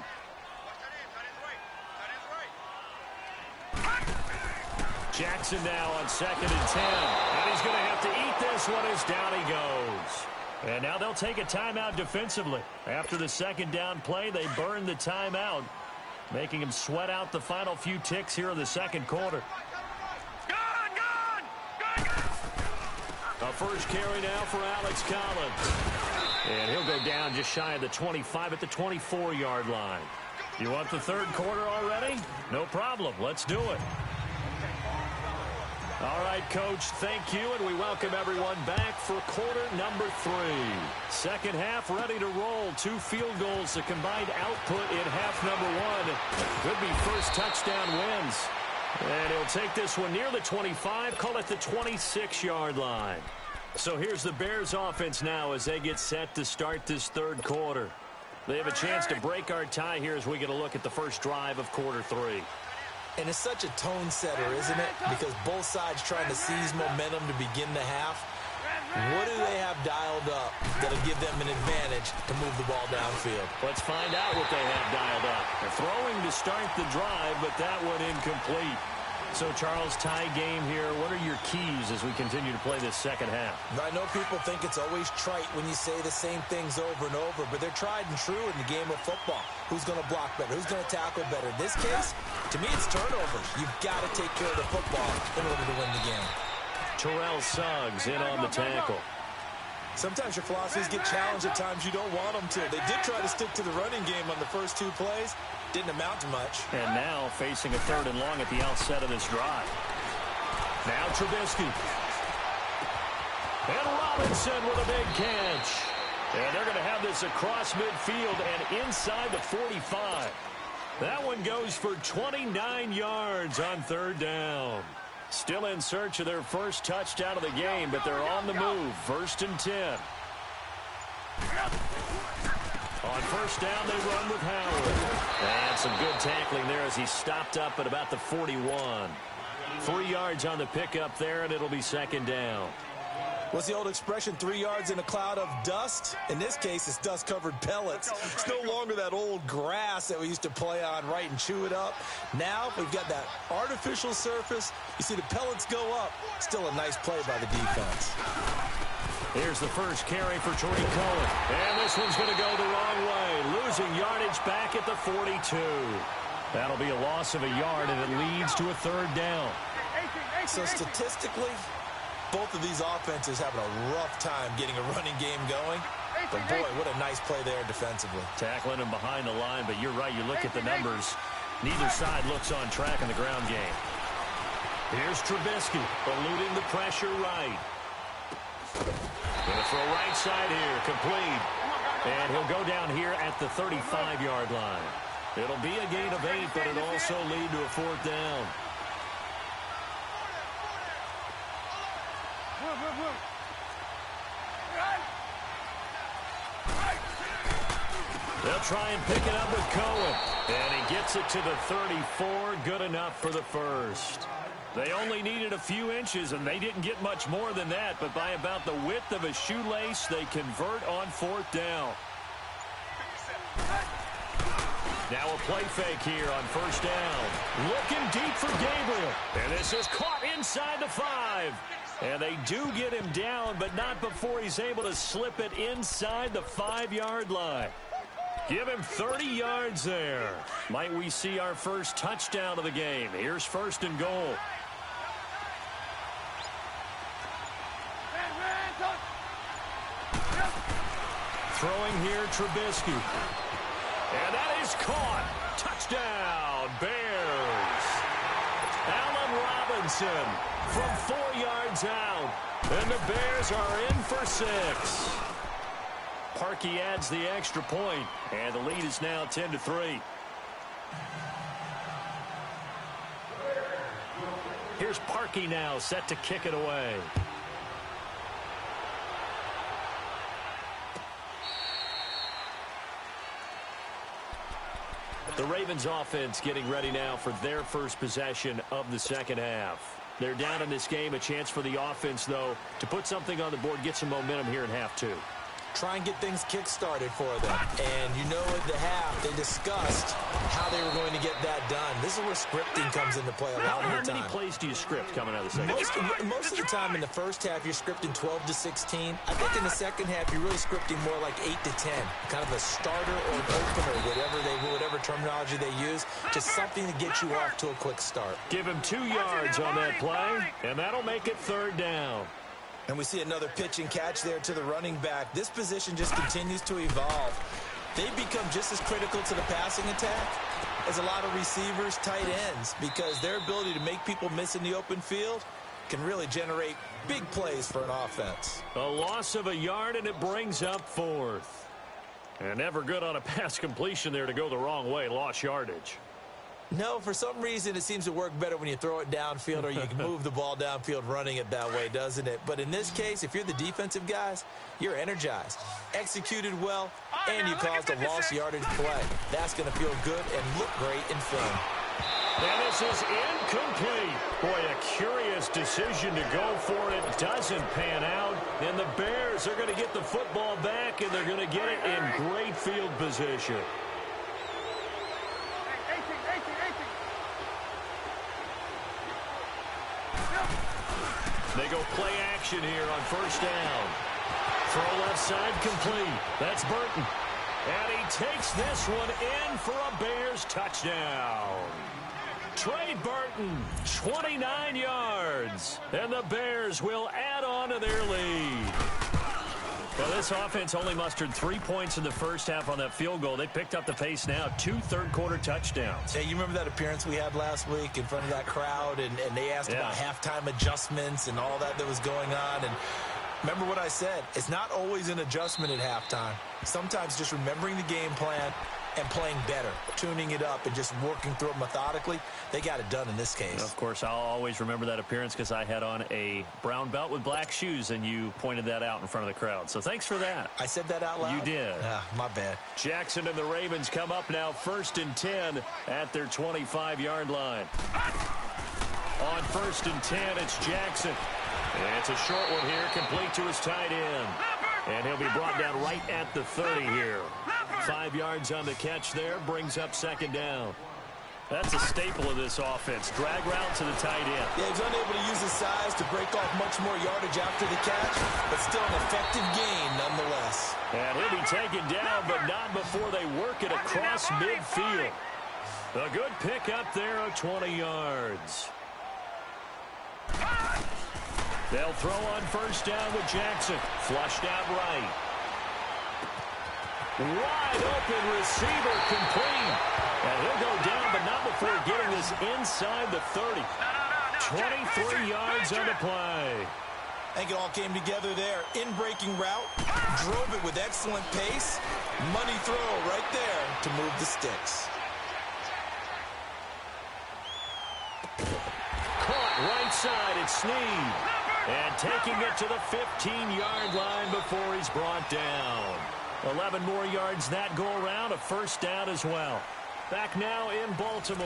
Jackson now on 2nd and 10. And he's going to have to eat this one as down he goes. And now they'll take a timeout defensively. After the second down play, they burn the timeout, making him sweat out the final few ticks here in the second quarter. A first carry now for Alex Collins. And he'll go down just shy of the 25 at the 24-yard line. You want the third quarter already? No problem. Let's do it. All right, Coach, thank you, and we welcome everyone back for quarter number 3. Second half ready to roll. 2 field goals, the combined output in half number 1. Could be first touchdown wins. And he'll take this one near the 25, call it the 26-yard line. So here's the Bears offense now as they get set to start this third quarter. They have a chance to break our tie here as we get a look at the first drive of quarter 3. And it's such a tone setter, isn't it? Because both sides trying to seize momentum to begin the half. What do they have dialed up that'll give them an advantage to move the ball downfield? Let's find out what they have dialed up. They're throwing to start the drive, but that one incomplete. So, Charles, tie game here. What are your keys as we continue to play this second half? I know people think it's always trite when you say the same things over and over, but they're tried and true in the game of football. Who's going to block better? Who's going to tackle better? In this case, to me, it's turnovers. You've got to take care of the football in order to win the game. Terrell Suggs in on the tackle. Sometimes your philosophies get challenged at times you don't want them to. They did try to stick to the running game on the first 2 plays. Didn't amount to much. And now facing a 3rd and long at the outset of this drive. Now Trubisky. And Robinson with a big catch. And they're going to have this across midfield and inside the 45. That one goes for 29 yards on 3rd down. Still in search of their first touchdown of the game, but they're on the move. 1st and 10. On 1st down, they run with Howard. And some good tackling there as he stopped up at about the 41. 3 yards on the pickup there, and it'll be 2nd down. What's the old expression, 3 yards in a cloud of dust? In this case, it's dust-covered pellets. It's no longer that old grass that we used to play on, right, and chew it up. Now we've got that artificial surface. You see the pellets go up. Still a nice play by the defense. Here's the first carry for Tariq Cohen. And this one's going to go the wrong way. Losing yardage back at the 42. That'll be a loss of a yard, and it leads to a 3rd down. So statistically, both of these offenses having a rough time getting a running game going. But, boy, what a nice play there defensively. Tackling him behind the line, but you're right. You look at the numbers. Neither side looks on track in the ground game. Here's Trubisky, eluding the pressure right. Going to throw right side here, complete. And he'll go down here at the 35-yard line. It'll be a gain of 8, but it'll also lead to a 4th down. They'll try and pick it up with Cohen. And he gets it to the 34. Good enough for the first. They only needed a few inches, and they didn't get much more than that. But by about the width of a shoelace, they convert on 4th down. Now a play fake here on 1st down. Looking deep for Gabriel. And this is caught inside the 5. And they do get him down, but not before he's able to slip it inside the 5-yard line. Give him 30 yards there. Might we see our first touchdown of the game? Here's 1st and goal. Throwing here, Trubisky. And that is caught. Touchdown, Bears. Allen Robinson from 4 yards out. And the Bears are in for 6. Parkey adds the extra point, and the lead is now 10-3. Here's Parkey now, set to kick it away. The Ravens offense getting ready now for their first possession of the second half. They're down in this game. A chance for the offense, though, to put something on the board, get some momentum here in half 2. try and get things kick-started for them. And you know at the half, they discussed how they were going to get that done. This is where scripting comes into play a lot of the time. How many plays do you script coming out of the second half? Most of the time in the first half, you're scripting 12 to 16. I think in the second half, you're really scripting more like 8 to 10. Kind of a starter or an opener, whatever terminology they use. Just something to get you off to a quick start. Give him 2 yards on that play, and that'll make it 3rd down. And we see another pitch and catch there to the running back. This position just continues to evolve. They become just as critical to the passing attack as a lot of receivers, tight ends, because their ability to make people miss in the open field can really generate big plays for an offense. A loss of a yard, and it brings up 4th. And never good on a pass completion there to go the wrong way. Lost yardage. No, for some reason it seems to work better when you throw it downfield or you can move the ball downfield running it that way, doesn't it? But in this case, if you're the defensive guys, you're energized, executed well, and you caused a lost yardage play. That's going to feel good and look great in film. And this is incomplete. Boy, a curious decision to go for it. Doesn't pan out. And the Bears are going to get the football back, and they're going to get it in great field position. They go play action here on 1st down. Throw left side complete. That's Burton. And he takes this one in for a Bears touchdown. Trey Burton, 29 yards. And the Bears will add on to their lead. Well, this offense only mustered 3 points in the first half on that field goal. They picked up the pace now. 2 third-quarter touchdowns. Hey, you remember that appearance we had last week in front of that crowd, and they asked about halftime adjustments and all that was going on, and remember what I said. It's not always an adjustment at halftime. Sometimes just remembering the game plan and playing better, tuning it up and just working through it methodically. They got it done in this case. Of course, I'll always remember that appearance because I had on a brown belt with black shoes, and you pointed that out in front of the crowd. So thanks for that. I said that out loud? You did. My bad. Jackson and the Ravens come up now 1st and 10 at their 25-yard line. On 1st and 10, it's Jackson. And it's a short one here, complete to his tight end. And he'll be brought down right at the 30 here. 5 yards on the catch there, brings up 2nd down. That's a staple of this offense. Drag route to the tight end. Yeah, he's unable to use his size to break off much more yardage after the catch, but still an effective gain nonetheless. And he'll be taken down, but not before they work it across midfield. A good pickup there of 20 yards. They'll throw on 1st down with Jackson. Flushed out right. Wide open receiver complete. And he'll go down, but not before getting this inside the 30. 23 yards on the play. I think it all came together there. In-breaking route. Drove it with excellent pace. Money throw right there to move the sticks. Caught right side, it's Snead. And taking it to the 15-yard line before he's brought down. 11 more yards that go around, a 1st down as well. Back now in Baltimore.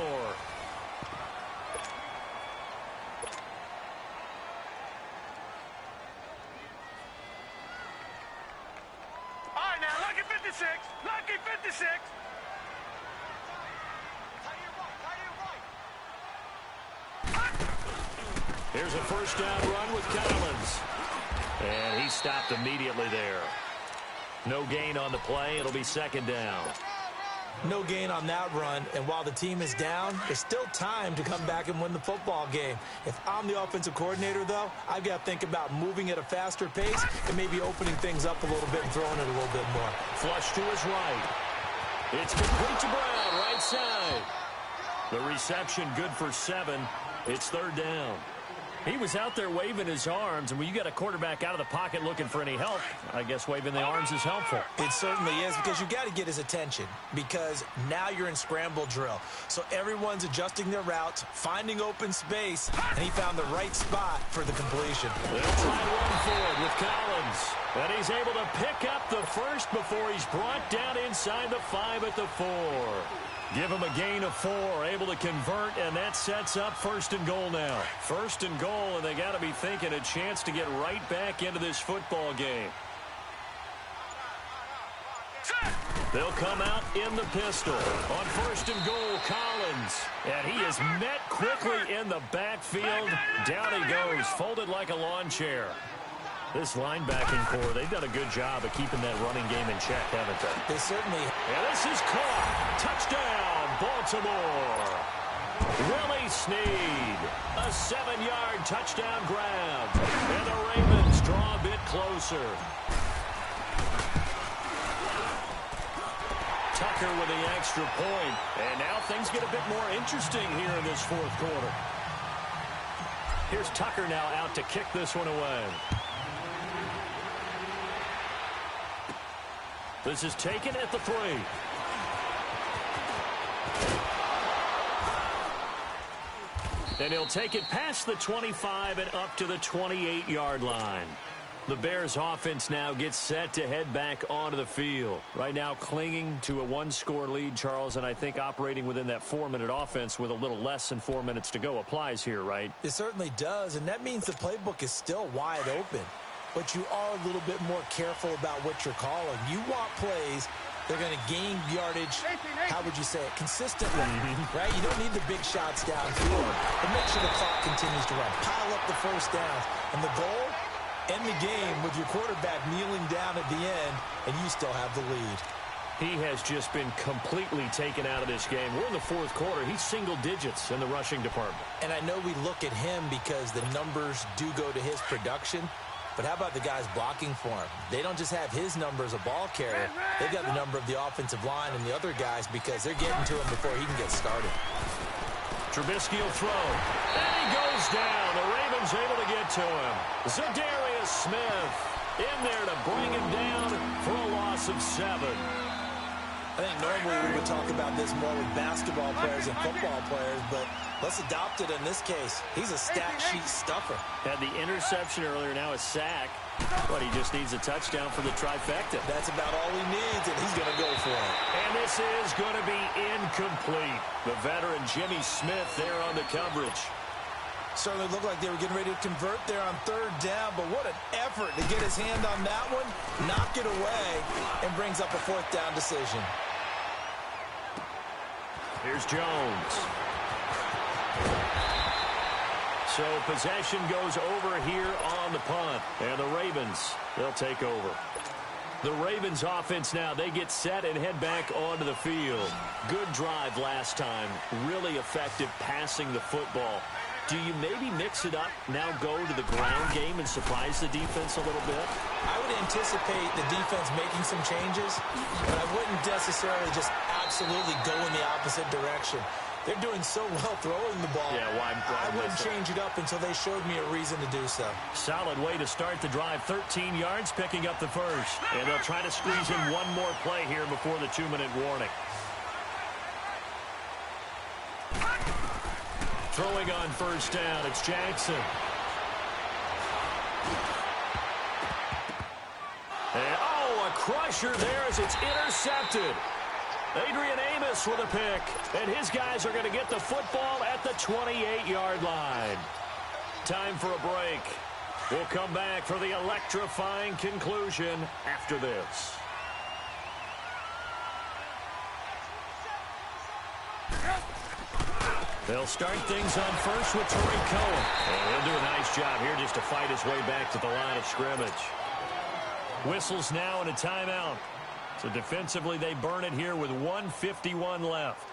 All right, now, lucky 56. Lucky 56. Here's a 1st down run with Collins. And he stopped immediately there. No gain on the play. It'll be 2nd down. No gain on that run, and while the team is down, there's still time to come back and win the football game. If I'm the offensive coordinator, though, I've got to think about moving at a faster pace and maybe opening things up a little bit and throwing it a little bit more. Flush to his right. It's complete to Brown, right side. The reception good for 7. It's 3rd down. He was out there waving his arms, and when you got a quarterback out of the pocket looking for any help, I guess waving the arms is helpful. It certainly is, because you got to get his attention, because now you're in scramble drill. So everyone's adjusting their routes, finding open space, and he found the right spot for the completion. They'll try one forward with Collins. And he's able to pick up the 1st before he's brought down inside the 5 at the 4. Give him a gain of 4, able to convert, and that sets up 1st and goal now. 1st and goal, and they got to be thinking a chance to get right back into this football game. They'll come out in the pistol. On first and goal, Collins. And he is met quickly in the backfield. Down he goes, folded like a lawn chair. This linebacking core, they've done a good job of keeping that running game in check, haven't they? They certainly. And this is caught. Touchdown, Baltimore. Willie Snead. A 7-yard touchdown grab. And the Ravens draw a bit closer. Tucker with the extra point. And now things get a bit more interesting here in this fourth quarter. Here's Tucker now out to kick this one away. This is taken at the 3. And he'll take it past the 25 and up to the 28-yard line. The Bears offense now gets set to head back onto the field. Right now clinging to a 1-score lead, Charles, and I think operating within that 4-minute offense with a little less than 4 minutes to go applies here, right? It certainly does, and that means the playbook is still wide open. But you are a little bit more careful about what you're calling. You want plays, they're going to gain yardage, how would you say it, consistently, right? You don't need the big shots downfield, but make sure the clock continues to run. Pile up the first downs, and the goal, end the game with your quarterback kneeling down at the end, and you still have the lead. He has just been completely taken out of this game. We're in the fourth quarter. He's single digits in the rushing department. And I know we look at him because the numbers do go to his production, but how about the guys blocking for him? They don't just have his number as a ball carrier. They've got the number of the offensive line and the other guys because they're getting to him before he can get started. Trubisky will throw. And he goes down. The Ravens able to get to him. Zadarius Smith in there to bring him down for a loss of 7. I think normally we would talk about this more with basketball players and football players, but let's adopt it in this case. He's a stat sheet stuffer. Had the interception earlier, now a sack. But he just needs a touchdown for the trifecta. That's about all he needs, and he's going to go for it. And this is going to be incomplete. The veteran Jimmy Smith there on the coverage. Certainly looked like they were getting ready to convert there on third down, but what an effort to get his hand on that one, knock it away, and brings up a fourth down decision. Here's Jones. So possession goes over here on the punt. And the Ravens, they'll take over. The Ravens offense now, they get set and head back onto the field. Good drive last time. Really effective passing the football. Do you maybe mix it up, now go to the ground game and surprise the defense a little bit? I would anticipate the defense making some changes, but I wouldn't necessarily just absolutely go in the opposite direction. They're doing so well throwing the ball. Yeah, why I wouldn't change it up until they showed me a reason to do so. Solid way to start the drive. 13 yards, picking up the first. And they'll try to squeeze in one more play here before the 2-minute warning. Throwing on first down, it's Jackson. And, a crusher there as it's intercepted. Adrian Amos with a pick, and his guys are going to get the football at the 28-yard line. Time for a break. We'll come back for the electrifying conclusion after this. They'll start things on first with Tariq Cohen. And he'll do a nice job here just to fight his way back to the line of scrimmage. Whistles now and a timeout. So defensively, they burn it here with 1:51 left.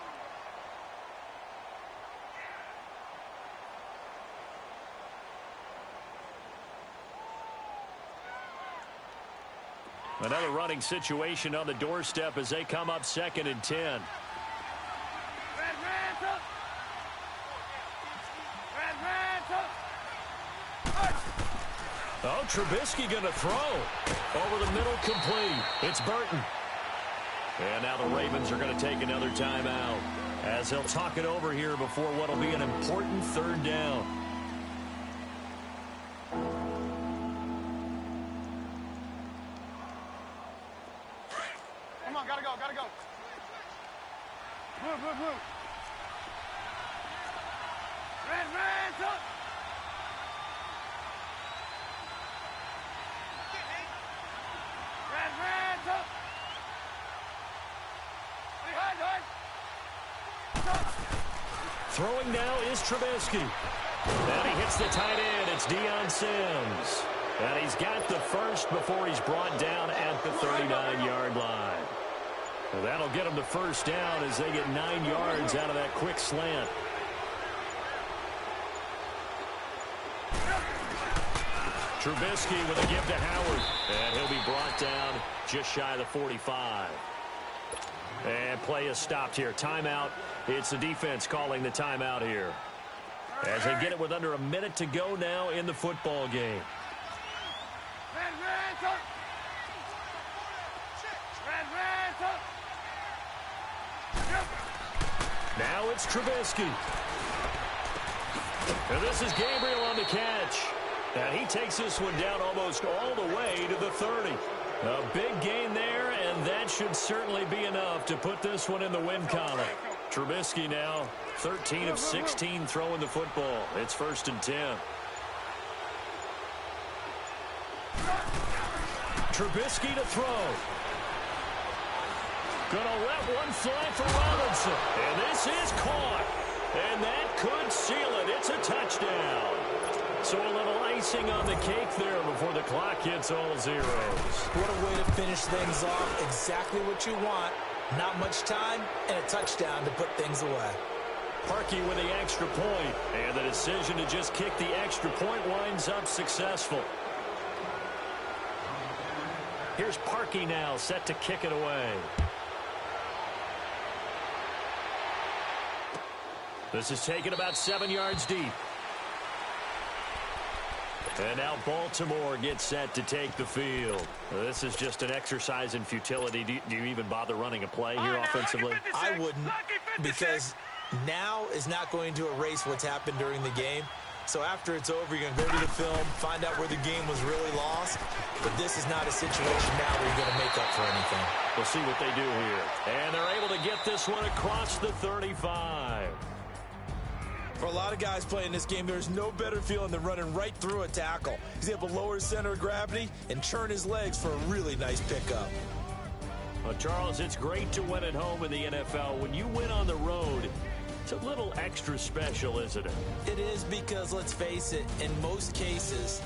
Another running situation on the doorstep as they come up 2nd and 10. Oh, Trubisky going to throw. Over the middle, complete. It's Burton. And now the Ravens are going to take another timeout as they'll talk it over here before what will be an important third down. Come on, gotta go. Move. Red, up. Red, up. Throwing now is Trubisky. And he hits the tight end. It's Deion Sims. And he's got the first before he's brought down at the 39-yard line. Well, that'll get him the first down as they get 9 yards out of that quick slant. Trubisky with a give to Howard. And he'll be brought down just shy of the 45. And play is stopped here. Timeout. It's the defense calling the timeout here. As they get it with under a minute to go now in the football game. Now it's Trubisky. And this is Gabriel on the catch. And he takes this one down almost all the way to the 30. A big gain there, and that should certainly be enough to put this one in the win column. Trubisky now 13 of 16 throwing the football. It's 1st and 10. Trubisky to throw. Gonna let one fly for Robinson. And this is caught. And that could seal it. It's a touchdown. So a little icing on the cake there before the clock hits all zeros. What a way to finish things off. Exactly what you want. Not much time and a touchdown to put things away. Parkey with the extra point. And the decision to just kick the extra point winds up successful. Here's Parkey now set to kick it away. This is taken about 7 yards deep. And now Baltimore gets set to take the field. This is just an exercise in futility. Do you even bother running a play here offensively? I wouldn't, because now is not going to erase what's happened during the game. So after it's over, you're going to go to the film, find out where the game was really lost. But this is not a situation now where you're going to make up for anything. We'll see what they do here. And they're able to get this one across the 35. For a lot of guys playing this game, there's no better feeling than running right through a tackle. He's able to lower his center of gravity and churn his legs for a really nice pickup. Well, Charles, it's great to win at home in the NFL. When you win on the road, it's a little extra special, isn't it? It is, because, let's face it, in most cases,